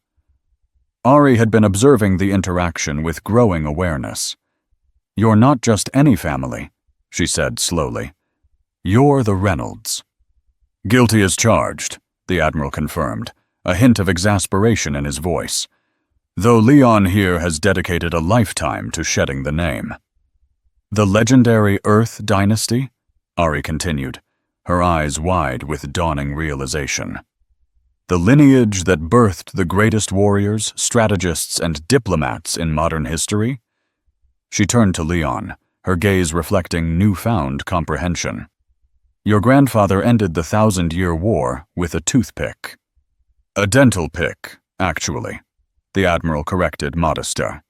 Ari had been observing the interaction with growing awareness. You're not just any family, she said slowly. You're the Reynolds. Guilty as charged, the Admiral confirmed, a hint of exasperation in his voice. Though Leon here has dedicated a lifetime to shedding the name. The legendary Earth dynasty? Ari continued, her eyes wide with dawning realization. The lineage that birthed the greatest warriors, strategists, and diplomats in modern history? She turned to Leon, her gaze reflecting newfound comprehension. Your grandfather ended the 1,000-year war with a toothpick. A dental pick, actually, the Admiral corrected modester.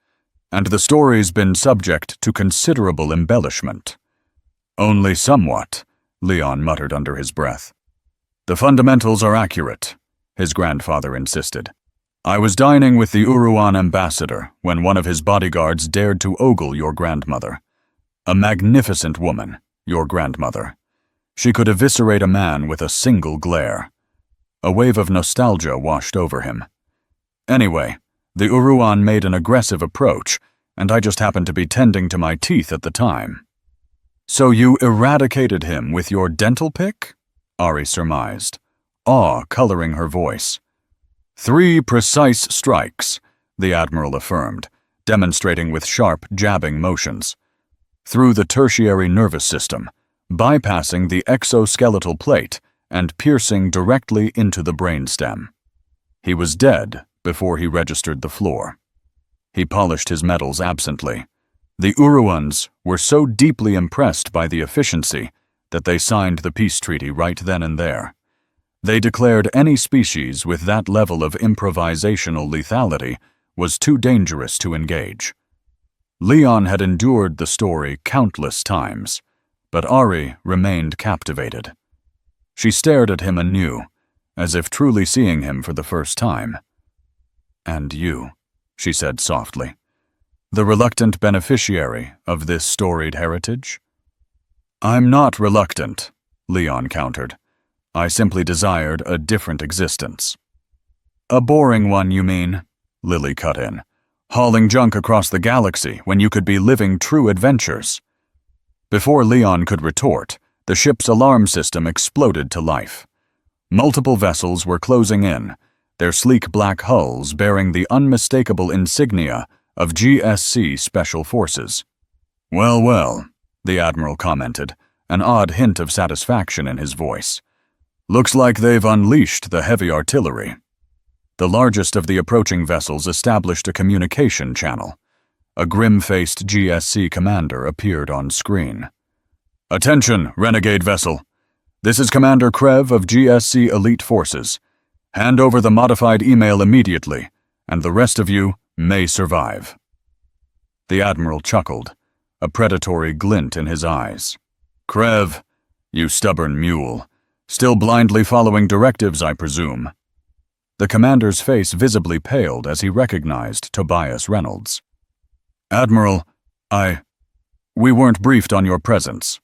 And the story's been subject to considerable embellishment. Only somewhat, Leon muttered under his breath. The fundamentals are accurate, his grandfather insisted. I was dining with the Uruan ambassador when one of his bodyguards dared to ogle your grandmother. A magnificent woman, your grandmother. She could eviscerate a man with a single glare. A wave of nostalgia washed over him. Anyway, the Uruan made an aggressive approach, and I just happened to be tending to my teeth at the time. So you eradicated him with your dental pick? Ari surmised, awe coloring her voice. 3 precise strikes, the Admiral affirmed, demonstrating with sharp, jabbing motions. Through the tertiary nervous system, bypassing the exoskeletal plate and piercing directly into the brainstem. He was dead before he registered the floor. He polished his metals absently. The Uruans were so deeply impressed by the efficiency that they signed the peace treaty right then and there. They declared any species with that level of improvisational lethality was too dangerous to engage. Leon had endured the story countless times, but Ari remained captivated. She stared at him anew, as if truly seeing him for the first time. "And you," she said softly, "the reluctant beneficiary of this storied heritage?" "I'm not reluctant," Leon countered. "I simply desired a different existence." "A boring one, you mean?" Lily cut in. "Hauling junk across the galaxy when you could be living true adventures." Before Leon could retort, the ship's alarm system exploded to life. Multiple vessels were closing in, their sleek black hulls bearing the unmistakable insignia of GSC Special Forces. "Well, well," the Admiral commented, an odd hint of satisfaction in his voice. "Looks like they've unleashed the heavy artillery." The largest of the approaching vessels established a communication channel. A grim-faced GSC commander appeared on screen. "Attention, renegade vessel. This is Commander Krev of GSC Elite Forces. Hand over the modified email immediately, and the rest of you may survive." The Admiral chuckled, a predatory glint in his eyes. "Krev, you stubborn mule. Still blindly following directives, I presume." The commander's face visibly paled as he recognized Tobias Reynolds. "Admiral, we weren't briefed on your presence."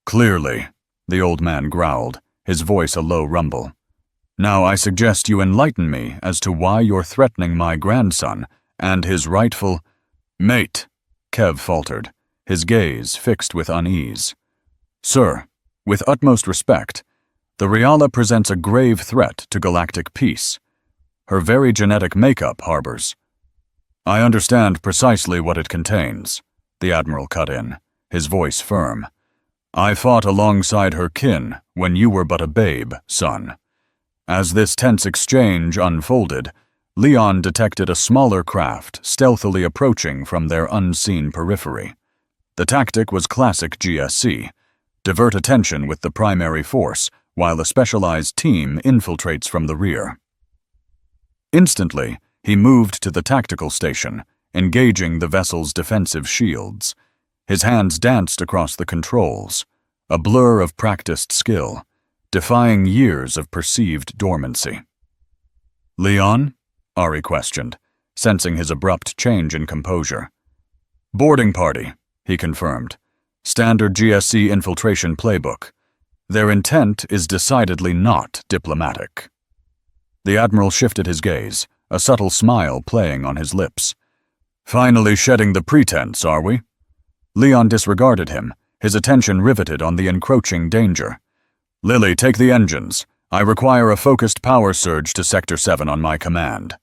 "Clearly," the old man growled, his voice a low rumble. "Now I suggest you enlighten me as to why you're threatening my grandson and his rightful—" "Mate," Kev faltered, his gaze fixed with unease. "Sir, with utmost respect, the Reala presents a grave threat to galactic peace. Her very genetic makeup harbors—" "I understand precisely what it contains," the Admiral cut in, his voice firm. "I fought alongside her kin when you were but a babe, son." As this tense exchange unfolded, Leon detected a smaller craft stealthily approaching from their unseen periphery. The tactic was classic GSC: divert attention with the primary force, while a specialized team infiltrates from the rear. Instantly, he moved to the tactical station, engaging the vessel's defensive shields. His hands danced across the controls, a blur of practiced skill, defying years of perceived dormancy. "Leon?" Ari questioned, sensing his abrupt change in composure. "Boarding party," he confirmed. "Standard GSC infiltration playbook. Their intent is decidedly not diplomatic." The Admiral shifted his gaze, a subtle smile playing on his lips. "Finally shedding the pretense, are we?" Leon disregarded him, his attention riveted on the encroaching danger. "Lily, take the engines. I require a focused power surge to Sector 7 on my command."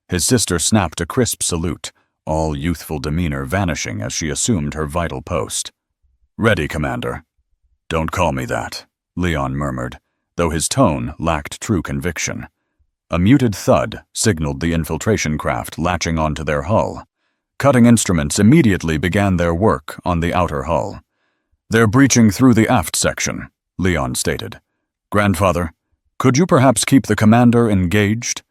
His sister snapped a crisp salute, all youthful demeanor vanishing as she assumed her vital post. "Ready, Commander." "Don't call me that," Leon murmured, though his tone lacked true conviction. A muted thud signaled the infiltration craft latching onto their hull. Cutting instruments immediately began their work on the outer hull. "They're breaching through the aft section," Leon stated. "Grandfather, could you perhaps keep the commander engaged?"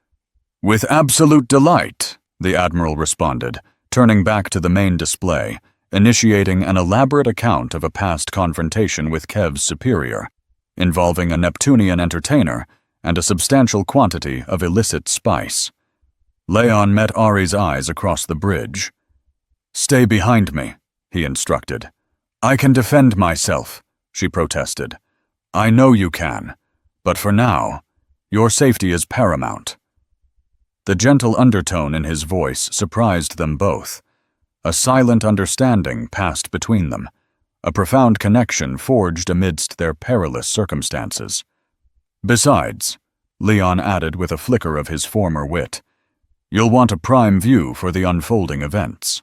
"With absolute delight," the Admiral responded, turning back to the main display, initiating an elaborate account of a past confrontation with Kev's superior, involving a Neptunian entertainer and a substantial quantity of illicit spice. Leon met Ari's eyes across the bridge. "Stay behind me," he instructed. "I can defend myself," she protested. "I know you can, but for now, your safety is paramount." The gentle undertone in his voice surprised them both. A silent understanding passed between them, a profound connection forged amidst their perilous circumstances. Besides, Leon added with a flicker of his former wit, you'll want a prime view for the unfolding events.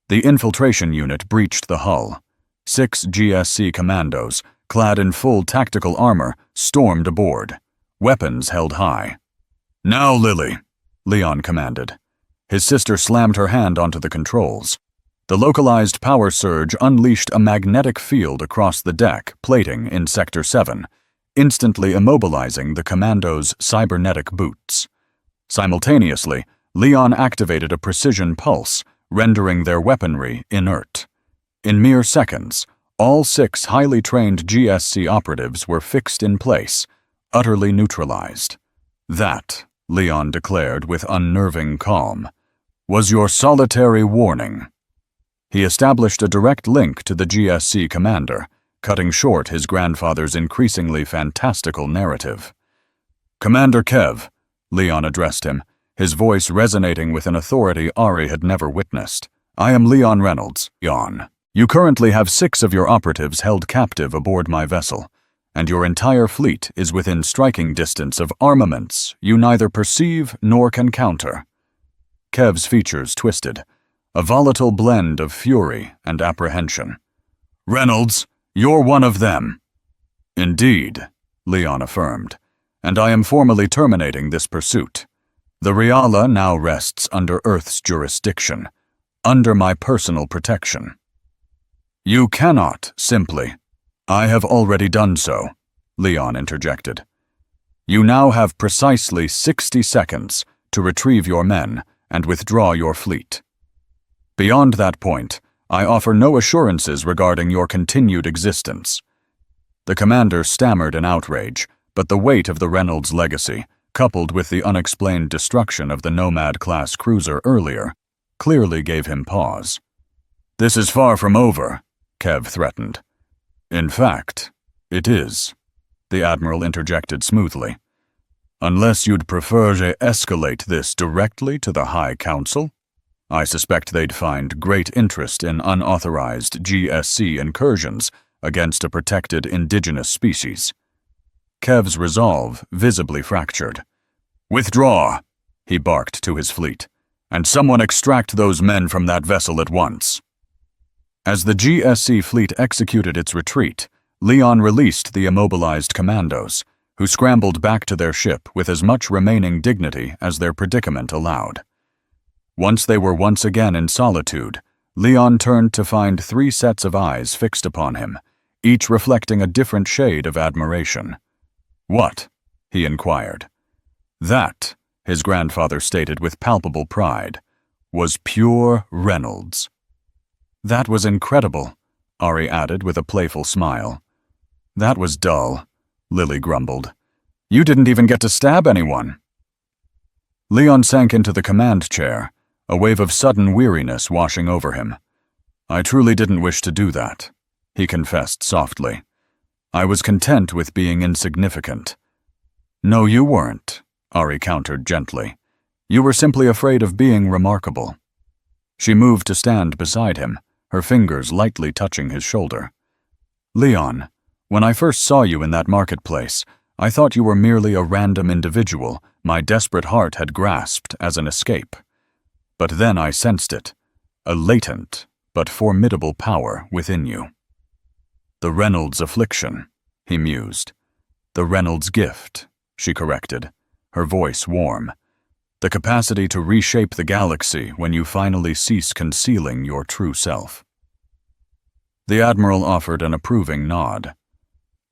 The infiltration unit breached the hull. 6 GSC commandos, clad in full tactical armor, stormed aboard, weapons held high. Now, Lily, Leon commanded. His sister slammed her hand onto the controls. The localized power surge unleashed a magnetic field across the deck plating in Sector 7, instantly immobilizing the commandos' cybernetic boots. Simultaneously, Leon activated a precision pulse, rendering their weaponry inert. In mere seconds, all 6 highly trained GSC operatives were fixed in place, utterly neutralized. That, Leon declared with unnerving calm, was your solitary warning. He established a direct link to the GSC commander, cutting short his grandfather's increasingly fantastical narrative. Commander Kev, Leon addressed him, his voice resonating with an authority Ari had never witnessed. I am Leon Reynolds, Jan. You currently have 6 of your operatives held captive aboard my vessel, and your entire fleet is within striking distance of armaments you neither perceive nor can counter. Kev's features twisted, a volatile blend of fury and apprehension. Reynolds, you're one of them. Indeed, Leon affirmed, and I am formally terminating this pursuit. The Reala now rests under Earth's jurisdiction, under my personal protection. You cannot, simply. I have already done so, Leon interjected. You now have precisely 60 seconds to retrieve your men and withdraw your fleet. Beyond that point, I offer no assurances regarding your continued existence. The commander stammered in outrage, but the weight of the Reynolds legacy, coupled with the unexplained destruction of the Nomad-class cruiser earlier, clearly gave him pause. This is far from over, Kev threatened. In fact, it is, the Admiral interjected smoothly. Unless you'd prefer to escalate this directly to the High Council, I suspect they'd find great interest in unauthorized GSC incursions against a protected indigenous species. Kev's resolve visibly fractured. Withdraw, he barked to his fleet, and someone extract those men from that vessel at once. As the GSC fleet executed its retreat, Leon released the immobilized commandos, who scrambled back to their ship with as much remaining dignity as their predicament allowed. Once they were once again in solitude, Leon turned to find 3 sets of eyes fixed upon him, each reflecting a different shade of admiration. What? He inquired. That, his grandfather stated with palpable pride, was pure Reynolds. That was incredible, Ari added with a playful smile. That was dull, Lily grumbled. You didn't even get to stab anyone. Leon sank into the command chair, a wave of sudden weariness washing over him. I truly didn't wish to do that, he confessed softly. I was content with being insignificant. No, you weren't, Ari countered gently. You were simply afraid of being remarkable. She moved to stand beside him, her fingers lightly touching his shoulder. Leon, when I first saw you in that marketplace, I thought you were merely a random individual my desperate heart had grasped as an escape. But then I sensed it, a latent but formidable power within you. The Reynolds affliction, he mused. The Reynolds gift, she corrected, her voice warm. The capacity to reshape the galaxy when you finally cease concealing your true self. The Admiral offered an approving nod.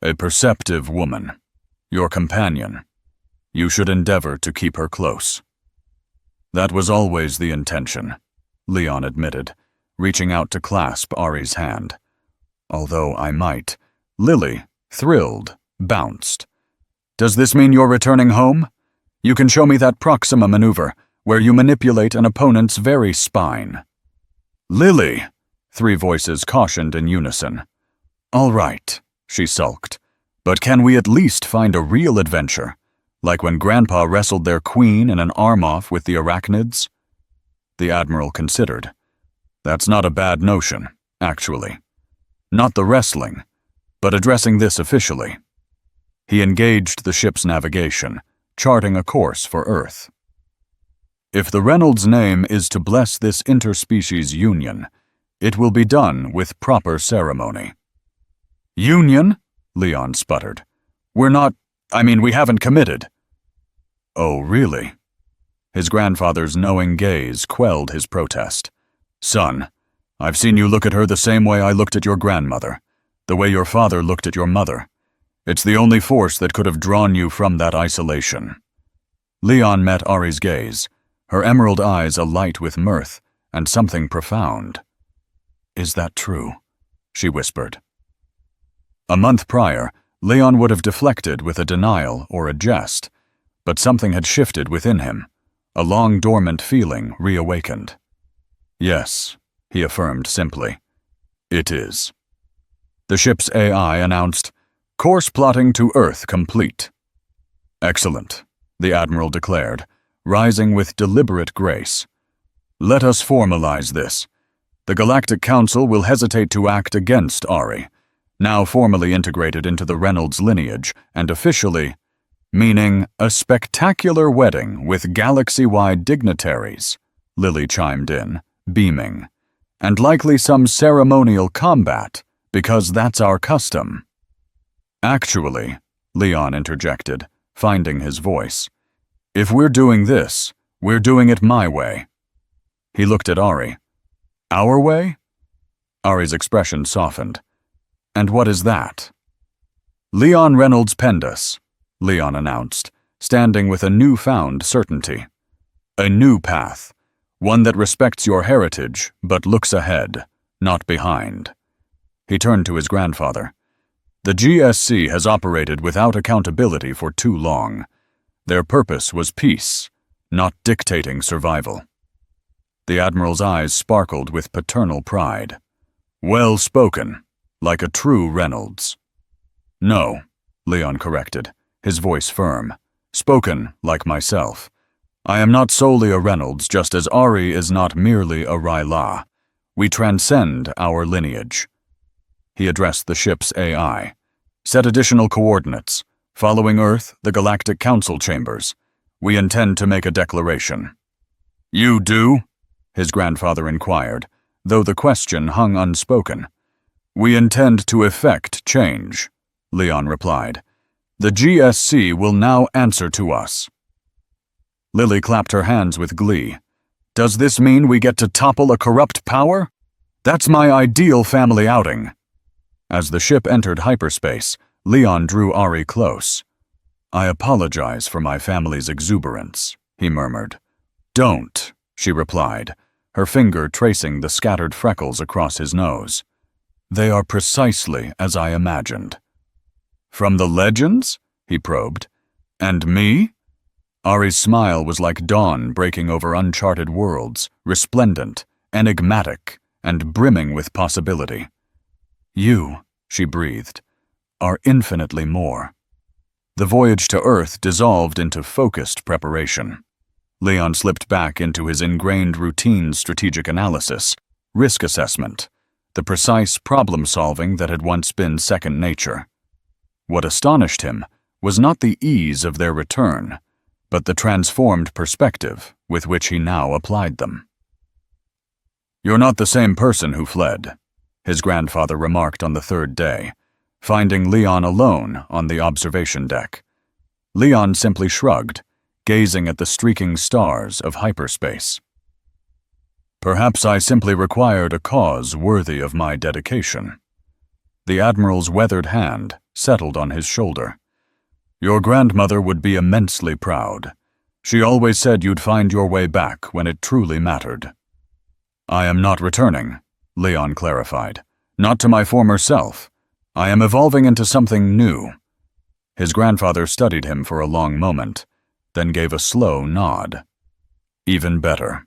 A perceptive woman, your companion. You should endeavor to keep her close. That was always the intention, Leon admitted, reaching out to clasp Ari's hand. Although I might. Lily, thrilled, bounced. Does this mean you're returning home? You can show me that Proxima maneuver, where you manipulate an opponent's very spine. Lily, 3 voices cautioned in unison. All right, she sulked. But can we at least find a real adventure, like when Grandpa wrestled their queen in an arm-off with the arachnids? The Admiral considered. That's not a bad notion, actually. Not the wrestling, but addressing this officially. He engaged the ship's navigation, charting a course for Earth. If the Reynolds name is to bless this interspecies union, it will be done with proper ceremony. Union? Leon sputtered. We haven't committed. Oh, really? His grandfather's knowing gaze quelled his protest. Son, I've seen you look at her the same way I looked at your grandmother, the way your father looked at your mother. It's the only force that could have drawn you from that isolation. Leon met Ari's gaze, her emerald eyes alight with mirth and something profound. Is that true? She whispered. A month prior, Leon would have deflected with a denial or a jest, but something had shifted within him, a long-dormant feeling reawakened. Yes, he affirmed simply. It is. The ship's AI announced, "Course plotting to Earth complete." Excellent, the Admiral declared, rising with deliberate grace. Let us formalize this. The Galactic Council will hesitate to act against Ari, now formally integrated into the Reynolds lineage and officially, meaning a spectacular wedding with galaxy-wide dignitaries, Lily chimed in, beaming, and likely some ceremonial combat, because that's our custom. Actually, Leon interjected, finding his voice, if we're doing this, we're doing it my way. He looked at Ari. Our way? Ari's expression softened. And what is that? Leon Reynolds Pendus, Leon announced, standing with a newfound certainty. A new path, one that respects your heritage but looks ahead, not behind. He turned to his grandfather. The GSC has operated without accountability for too long. Their purpose was peace, not dictating survival. The Admiral's eyes sparkled with paternal pride. Well spoken, like a true Reynolds. No, Leon corrected, his voice firm. Spoken like myself. I am not solely a Reynolds, just as Ari is not merely a Ryla. We transcend our lineage. He addressed the ship's AI. Set additional coordinates. Following Earth, the Galactic Council chambers. We intend to make a declaration. You do? His grandfather inquired, though the question hung unspoken. We intend to effect change, Leon replied. The GSC will now answer to us. Lily clapped her hands with glee. Does this mean we get to topple a corrupt power? That's my ideal family outing. As the ship entered hyperspace, Leon drew Ari close. I apologize for my family's exuberance, he murmured. Don't, she replied, her finger tracing the scattered freckles across his nose. They are precisely as I imagined. From the legends? He probed. And me? Ari's smile was like dawn breaking over uncharted worlds, resplendent, enigmatic, and brimming with possibility. You, she breathed, are infinitely more. The voyage to Earth dissolved into focused preparation. Leon slipped back into his ingrained routine strategic analysis, risk assessment, the precise problem-solving that had once been second nature. What astonished him was not the ease of their return, but the transformed perspective with which he now applied them. You're not the same person who fled, his grandfather remarked on the third day, finding Leon alone on the observation deck. Leon simply shrugged, gazing at the streaking stars of hyperspace. Perhaps I simply required a cause worthy of my dedication. The Admiral's weathered hand settled on his shoulder. Your grandmother would be immensely proud. She always said you'd find your way back when it truly mattered. I am not returning, Leon clarified. Not to my former self. I am evolving into something new. His grandfather studied him for a long moment, then gave a slow nod. Even better.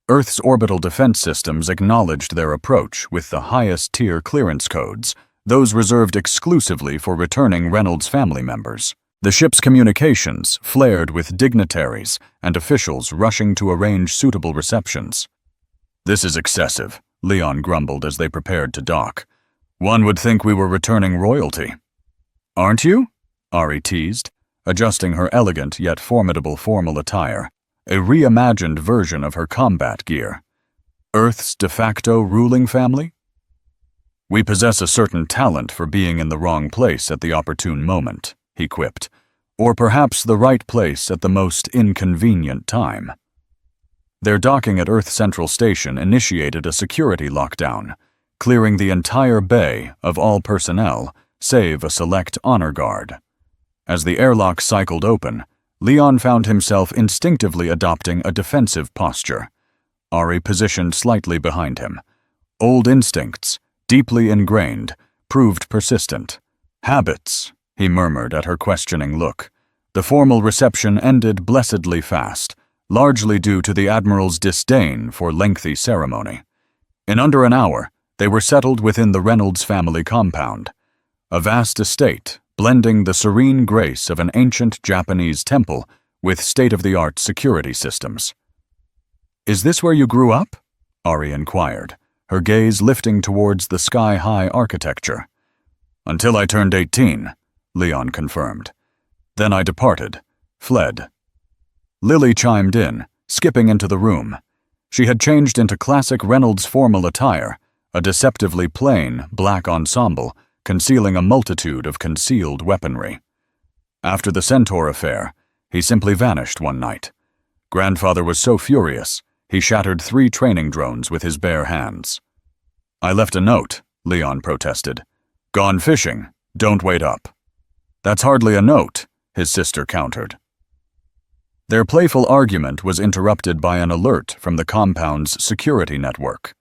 Earth's orbital defense systems acknowledged their approach with the highest-tier clearance codes, those reserved exclusively for returning Reynolds family members. The ship's communications flared with dignitaries and officials rushing to arrange suitable receptions. This is excessive, Leon grumbled as they prepared to dock. One would think we were returning royalty. Aren't you? Ari teased, adjusting her elegant yet formidable formal attire, a reimagined version of her combat gear. Earth's de facto ruling family? We possess a certain talent for being in the wrong place at the opportune moment, he quipped, or perhaps the right place at the most inconvenient time. Their docking at Earth Central Station initiated a security lockdown, clearing the entire bay of all personnel save a select honor guard. As the airlock cycled open, Leon found himself instinctively adopting a defensive posture. Ari positioned slightly behind him. Old instincts, deeply ingrained, proved persistent. Habits, he murmured at her questioning look. The formal reception ended blessedly fast, largely due to the Admiral's disdain for lengthy ceremony. In under an hour, they were settled within the Reynolds family compound, a vast estate blending the serene grace of an ancient Japanese temple with state-of-the-art security systems. "Is this where you grew up?" Ari inquired, her gaze lifting towards the sky-high architecture. "Until I turned 18, Leon confirmed. Then I departed, fled." Lily chimed in, skipping into the room. She had changed into classic Reynolds formal attire, a deceptively plain black ensemble concealing a multitude of concealed weaponry. After the Centaur affair, he simply vanished one night. Grandfather was so furious, he shattered 3 training drones with his bare hands. "I left a note," Leon protested. "Gone fishing, don't wait up." "That's hardly a note," his sister countered. Their playful argument was interrupted by an alert from the compound's security network.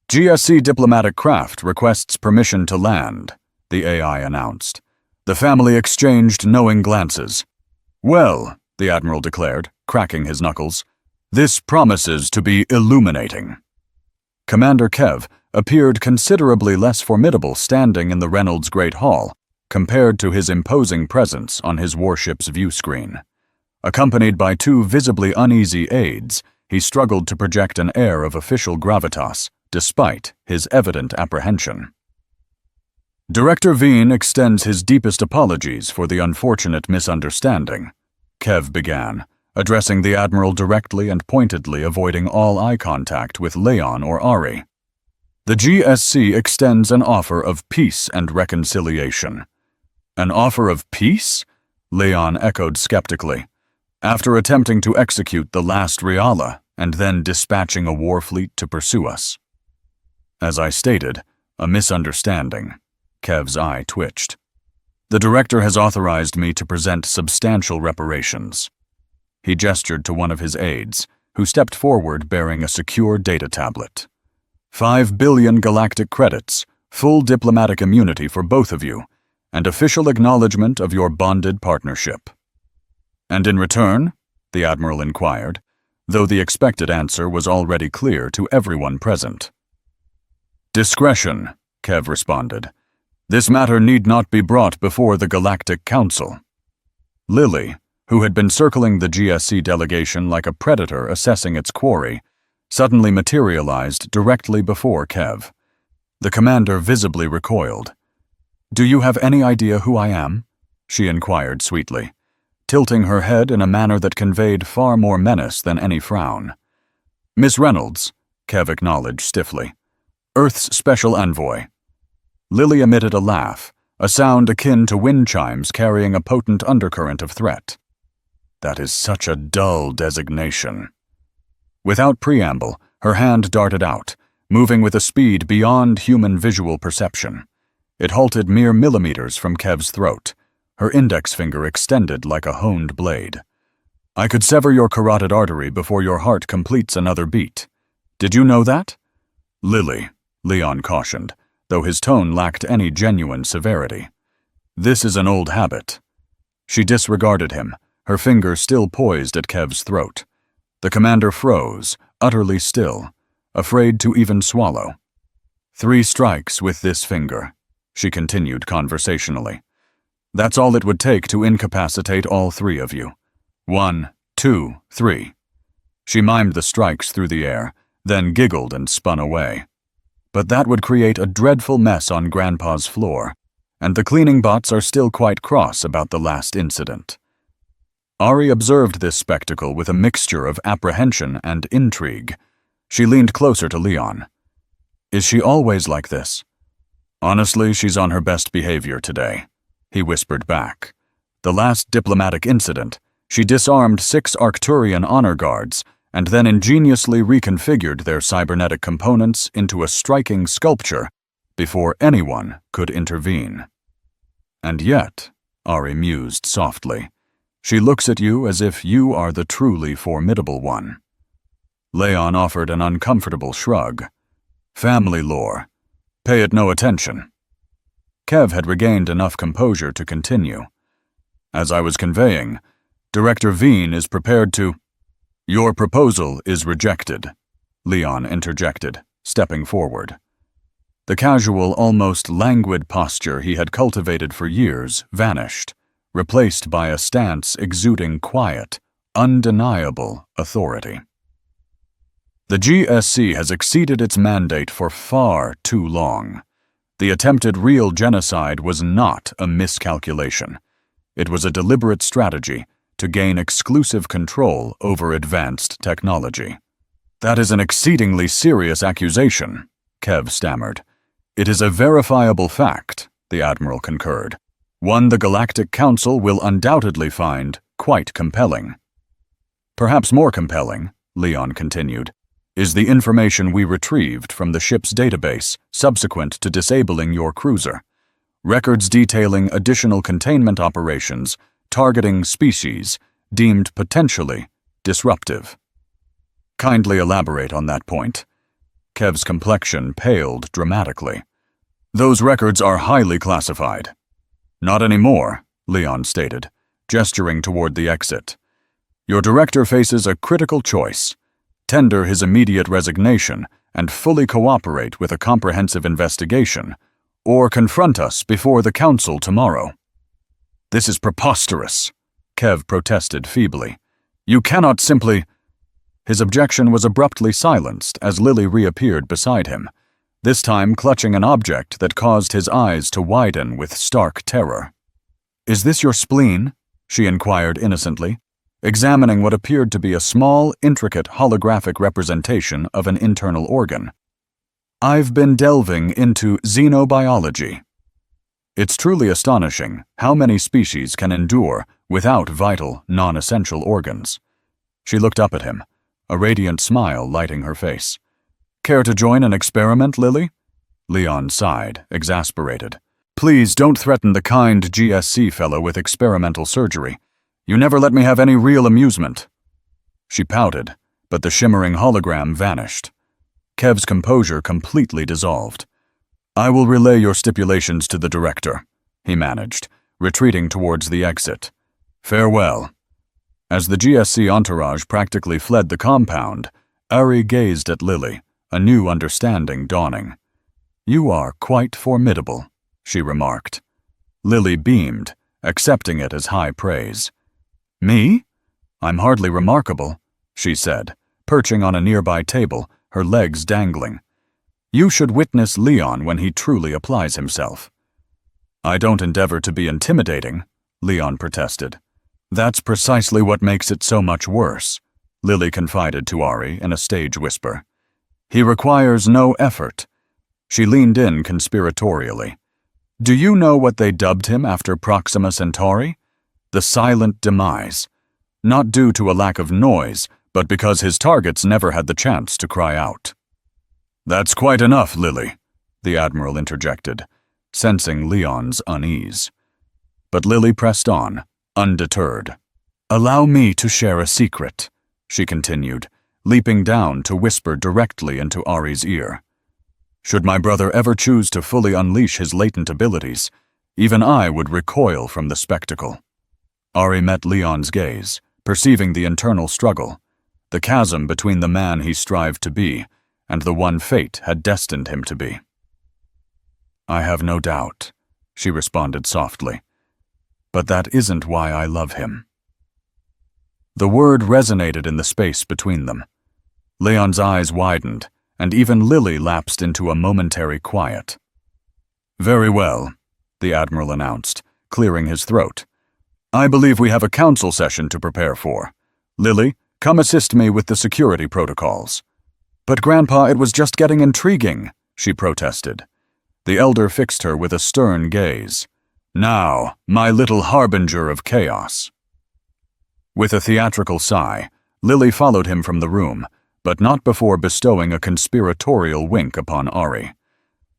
"GSC diplomatic craft requests permission to land," the AI announced. The family exchanged knowing glances. "Well," the Admiral declared, cracking his knuckles, "this promises to be illuminating." Commander Kev appeared considerably less formidable standing in the Reynolds Great Hall compared to his imposing presence on his warship's view screen. Accompanied by 2 visibly uneasy aides, he struggled to project an air of official gravitas, despite his evident apprehension. "Director Veen extends his deepest apologies for the unfortunate misunderstanding," Kev began, addressing the Admiral directly and pointedly, avoiding all eye contact with Leon or Ari. "The GSC extends an offer of peace and reconciliation." "An offer of peace?" Leon echoed skeptically. "After attempting to execute the last Reala and then dispatching a war fleet to pursue us." "As I stated, a misunderstanding." Kev's eye twitched. "The director has authorized me to present substantial reparations." He gestured to one of his aides, who stepped forward bearing a secure data tablet. 5 billion galactic credits, full diplomatic immunity for both of you, and official acknowledgement of your bonded partnership." "And in return?" the Admiral inquired, though the expected answer was already clear to everyone present. "Discretion," Kev responded. "This matter need not be brought before the Galactic Council." Lily, who had been circling the GSC delegation like a predator assessing its quarry, suddenly materialized directly before Kev. The commander visibly recoiled. "Do you have any idea who I am?" she inquired sweetly, tilting her head in a manner that conveyed far more menace than any frown. "Miss Reynolds," Kev acknowledged stiffly. "Earth's special envoy." Lily emitted a laugh, a sound akin to wind chimes carrying a potent undercurrent of threat. "That is such a dull designation." Without preamble, her hand darted out, moving with a speed beyond human visual perception. It halted mere millimeters from Kev's throat, her index finger extended like a honed blade. "I could sever your carotid artery before your heart completes another beat. Did you know that?" "Lily," Leon cautioned, though his tone lacked any genuine severity. "This is an old habit." She disregarded him, her finger still poised at Kev's throat. The commander froze, utterly still, afraid to even swallow. "3 strikes with this finger," she continued conversationally. "That's all it would take to incapacitate all 3 of you. 1, 2, 3. She mimed the strikes through the air, then giggled and spun away. But that would create a dreadful mess on Grandpa's floor, and the cleaning bots are still quite cross about the last incident. Ari observed this spectacle with a mixture of apprehension and intrigue. She leaned closer to Leon. Is she always like this? Honestly, she's on her best behavior today, he whispered back. The last diplomatic incident, she disarmed 6 Arcturian honor guards and then ingeniously reconfigured their cybernetic components into a striking sculpture before anyone could intervene. And yet, Ari mused softly, she looks at you as if you are the truly formidable one. Leon offered an uncomfortable shrug. Family lore. Pay it no attention. Kev had regained enough composure to continue. As I was conveying, Director Veen is prepared to— Your proposal is rejected, Leon interjected, stepping forward. The casual, almost languid posture he had cultivated for years vanished, replaced by a stance exuding quiet, undeniable authority. The GSC has exceeded its mandate for far too long. The attempted real genocide was not a miscalculation. It was a deliberate strategy to gain exclusive control over advanced technology. That is an exceedingly serious accusation, Kev stammered. It is a verifiable fact, the Admiral concurred. One the Galactic Council will undoubtedly find quite compelling. Perhaps more compelling, Leon continued, is the information we retrieved from the ship's database subsequent to disabling your cruiser. Records detailing additional containment operations targeting species deemed potentially disruptive. Kindly elaborate on that point. Kev's complexion paled dramatically. Those records are highly classified. Not anymore, Leon stated, gesturing toward the exit. Your director faces a critical choice. Tender his immediate resignation and fully cooperate with a comprehensive investigation, or confront us before the Council tomorrow. This is preposterous, Kev protested feebly. You cannot simply— His objection was abruptly silenced as Lily reappeared beside him, this time clutching an object that caused his eyes to widen with stark terror. Is this your spleen? She inquired innocently, examining what appeared to be a small, intricate holographic representation of an internal organ. I've been delving into xenobiology. It's truly astonishing how many species can endure without vital, non-essential organs. She looked up at him, a radiant smile lighting her face. Care to join an experiment, Lily? Leon sighed, exasperated. Please don't threaten the kind GSC fellow with experimental surgery. You never let me have any real amusement. She pouted, but the shimmering hologram vanished. Kev's composure completely dissolved. I will relay your stipulations to the director, he managed, retreating towards the exit. Farewell. As the GSC entourage practically fled the compound, Ari gazed at Lily, a new understanding dawning. You are quite formidable, she remarked. Lily beamed, accepting it as high praise. Me? I'm hardly remarkable, she said, perching on a nearby table, her legs dangling. You should witness Leon when he truly applies himself. I don't endeavor to be intimidating, Leon protested. That's precisely what makes it so much worse, Lily confided to Ari in a stage whisper. He requires no effort. She leaned in conspiratorially. Do you know what they dubbed him after Proxima Centauri? The Silent Demise. Not due to a lack of noise, but because his targets never had the chance to cry out. That's quite enough, Lily, the Admiral interjected, sensing Leon's unease. But Lily pressed on, undeterred. Allow me to share a secret, she continued, leaping down to whisper directly into Ari's ear. Should my brother ever choose to fully unleash his latent abilities, even I would recoil from the spectacle. Ari met Leon's gaze, perceiving the internal struggle, the chasm between the man he strived to be and the one fate had destined him to be. I have no doubt, she responded softly, but that isn't why I love him. The word resonated in the space between them. Leon's eyes widened, and even Lily lapsed into a momentary quiet. "Very well," the Admiral announced, clearing his throat. "I believe we have a council session to prepare for. Lily, come assist me with the security protocols." "But Grandpa, it was just getting intriguing," she protested. The elder fixed her with a stern gaze. "Now, my little harbinger of chaos." With a theatrical sigh, Lily followed him from the room, but not before bestowing a conspiratorial wink upon Ari.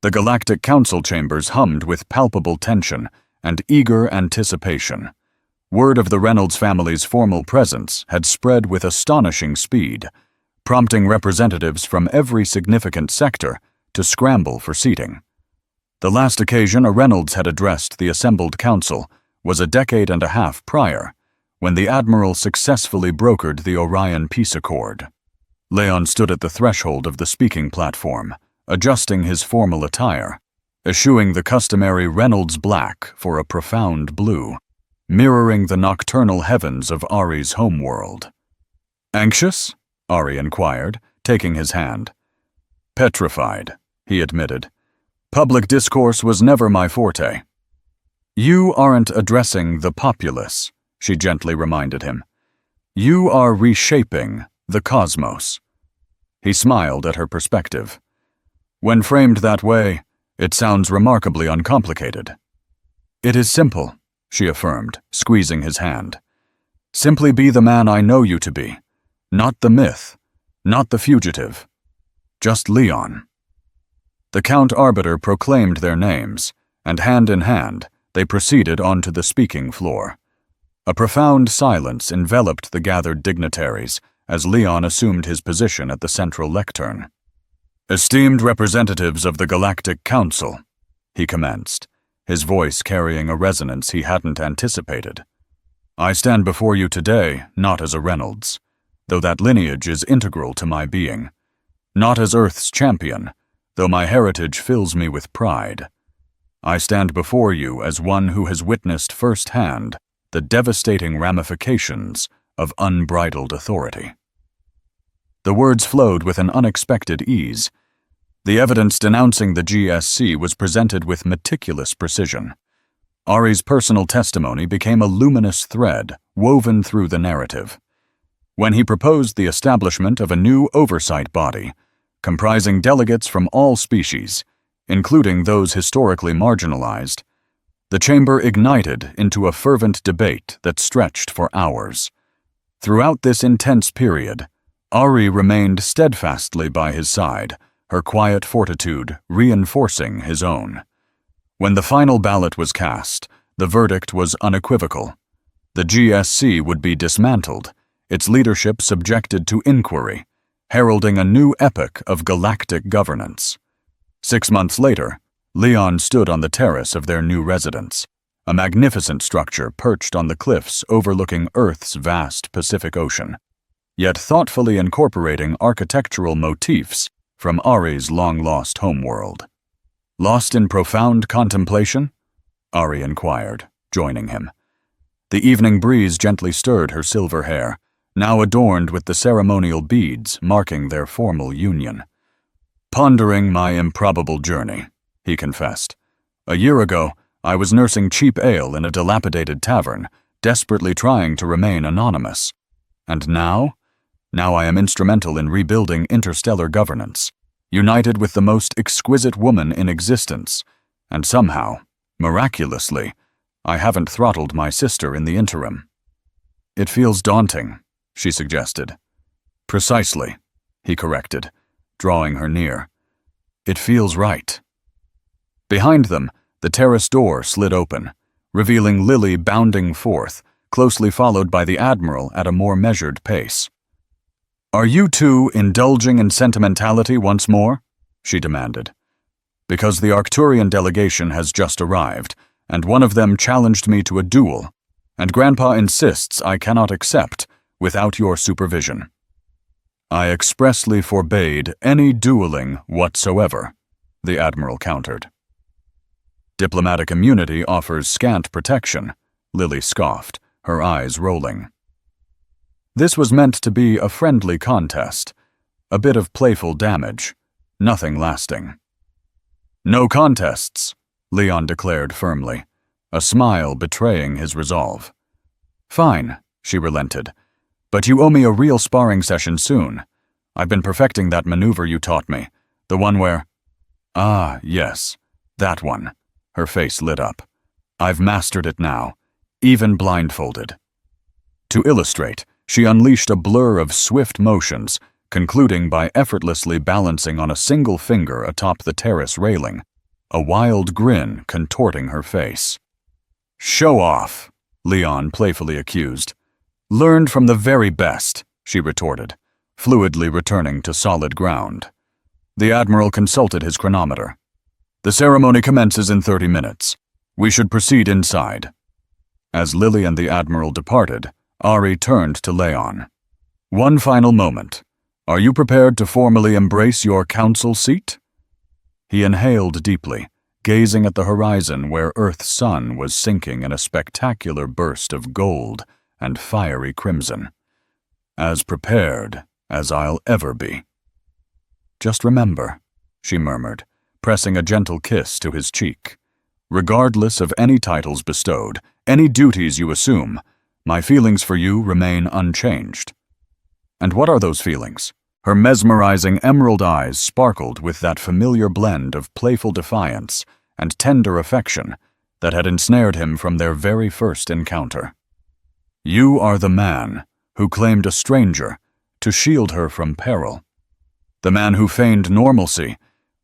The Galactic Council chambers hummed with palpable tension and eager anticipation. Word of the Reynolds family's formal presence had spread with astonishing speed, prompting representatives from every significant sector to scramble for seating. The last occasion a Reynolds had addressed the assembled council was a decade and a half prior, when the Admiral successfully brokered the Orion Peace Accord. Leon stood at the threshold of the speaking platform, adjusting his formal attire, eschewing the customary Reynolds black for a profound blue, mirroring the nocturnal heavens of Ari's homeworld. "Anxious?" Ari inquired, taking his hand. "Petrified," he admitted. "Public discourse was never my forte." "You aren't addressing the populace," she gently reminded him. "You are reshaping the cosmos." He smiled at her perspective. "When framed that way, it sounds remarkably uncomplicated." "It is simple," she affirmed, squeezing his hand. "Simply be the man I know you to be. Not the myth, not the fugitive. Just Leon." The Count Arbiter proclaimed their names, and hand in hand, they proceeded onto the speaking floor. A profound silence enveloped the gathered dignitaries as Leon assumed his position at the central lectern. "Esteemed representatives of the Galactic Council," he commenced, his voice carrying a resonance he hadn't anticipated. "I stand before you today not as a Reynolds, though that lineage is integral to my being, not as Earth's champion, though my heritage fills me with pride. I stand before you as one who has witnessed firsthand the devastating ramifications of unbridled authority." The words flowed with an unexpected ease. The evidence denouncing the GSC was presented with meticulous precision. Ari's personal testimony became a luminous thread woven through the narrative. When he proposed the establishment of a new oversight body, comprising delegates from all species, including those historically marginalized, the chamber ignited into a fervent debate that stretched for hours. Throughout this intense period, Ari remained steadfastly by his side, her quiet fortitude reinforcing his own. When the final ballot was cast, the verdict was unequivocal. The GSC would be dismantled, its leadership subjected to inquiry, heralding a new epoch of galactic governance. 6 months later, Leon stood on the terrace of their new residence, a magnificent structure perched on the cliffs overlooking Earth's vast Pacific Ocean, yet thoughtfully incorporating architectural motifs from Ari's long-lost homeworld. "Lost in profound contemplation?" Ari inquired, joining him. The evening breeze gently stirred her silver hair, now adorned with the ceremonial beads marking their formal union. "Pondering my improbable journey," he confessed. "A year ago, I was nursing cheap ale in a dilapidated tavern, desperately trying to remain anonymous. And now I am instrumental in rebuilding interstellar governance, united with the most exquisite woman in existence, and somehow, miraculously, I haven't throttled my sister in the interim." "It feels daunting," she suggested. "Precisely," he corrected, drawing her near. "It feels right." Behind them, the terrace door slid open, revealing Lily bounding forth, closely followed by the Admiral at a more measured pace. "Are you two indulging in sentimentality once more?" she demanded. "Because the Arcturian delegation has just arrived, and one of them challenged me to a duel, and Grandpa insists I cannot accept without your supervision." "I expressly forbade any dueling whatsoever," the Admiral countered. "Diplomatic immunity offers scant protection," Lily scoffed, her eyes rolling. This was meant to be a friendly contest, a bit of playful damage, nothing lasting. "No contests," Leon declared firmly, a smile betraying his resolve. "Fine," she relented, "but you owe me a real sparring session soon. I've been perfecting that maneuver you taught me, the one where—" "Ah, yes, that one." Her face lit up. "I've mastered it now, even blindfolded." To illustrate, she unleashed a blur of swift motions, concluding by effortlessly balancing on a single finger atop the terrace railing, a wild grin contorting her face. "Show off," Leon playfully accused. "Learned from the very best," she retorted, fluidly returning to solid ground. The Admiral consulted his chronometer. "The ceremony commences in 30 minutes. We should proceed inside." As Lily and the Admiral departed, Ari turned to Leon. "One final moment. Are you prepared to formally embrace your council seat?" He inhaled deeply, gazing at the horizon where Earth's sun was sinking in a spectacular burst of gold and fiery crimson. "As prepared as I'll ever be." "Just remember," she murmured, pressing a gentle kiss to his cheek, "regardless of any titles bestowed, any duties you assume, my feelings for you remain unchanged." "And what are those feelings?" Her mesmerizing emerald eyes sparkled with that familiar blend of playful defiance and tender affection that had ensnared him from their very first encounter. "You are the man who claimed a stranger to shield her from peril. The man who feigned normalcy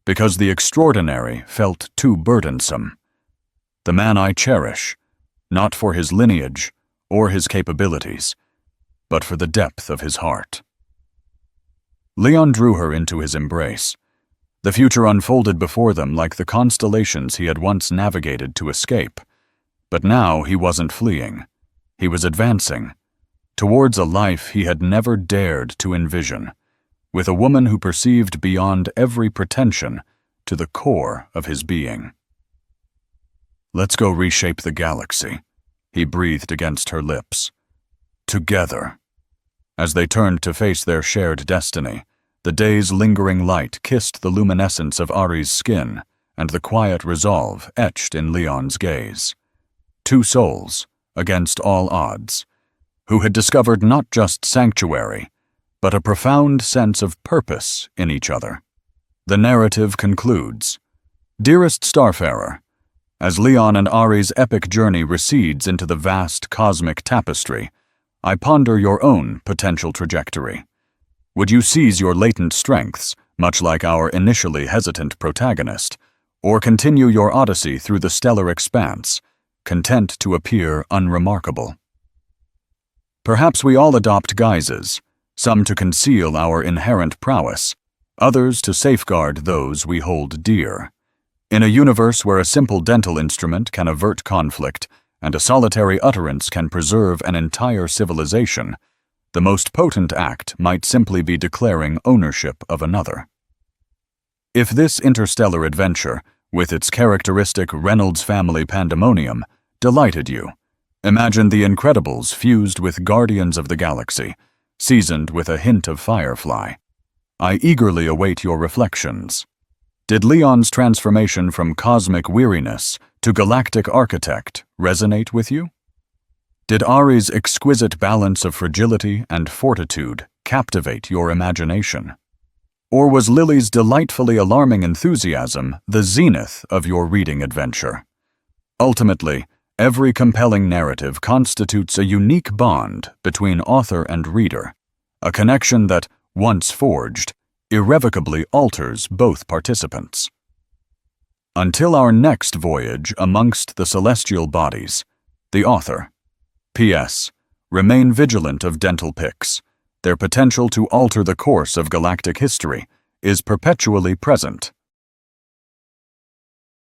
because the extraordinary felt too burdensome. The man I cherish, not for his lineage or his capabilities, but for the depth of his heart." Leon drew her into his embrace. The future unfolded before them like the constellations he had once navigated to escape. But now he wasn't fleeing. He was advancing, towards a life he had never dared to envision, with a woman who perceived beyond every pretension to the core of his being. "Let's go reshape the galaxy," he breathed against her lips. "Together." As they turned to face their shared destiny, the day's lingering light kissed the luminescence of Ari's skin and the quiet resolve etched in Leon's gaze. Two souls, against all odds, who had discovered not just sanctuary, but a profound sense of purpose in each other. The narrative concludes. Dearest Starfarer, as Leon and Ari's epic journey recedes into the vast cosmic tapestry, I ponder your own potential trajectory. Would you seize your latent strengths, much like our initially hesitant protagonist, or continue your odyssey through the stellar expanse, content to appear unremarkable? Perhaps we all adopt guises, some to conceal our inherent prowess, others to safeguard those we hold dear. In a universe where a simple dental instrument can avert conflict and a solitary utterance can preserve an entire civilization, the most potent act might simply be declaring ownership of another. If this interstellar adventure, with its characteristic Reynolds family pandemonium, delighted you, imagine The Incredibles fused with Guardians of the Galaxy, seasoned with a hint of Firefly. I eagerly await your reflections. Did Leon's transformation from cosmic weariness to galactic architect resonate with you? Did Ari's exquisite balance of fragility and fortitude captivate your imagination? Or was Lily's delightfully alarming enthusiasm the zenith of your reading adventure? Ultimately, every compelling narrative constitutes a unique bond between author and reader, a connection that, once forged, irrevocably alters both participants. Until our next voyage amongst the celestial bodies, the author. P.S. Remain vigilant of dental picks. Their potential to alter the course of galactic history is perpetually present.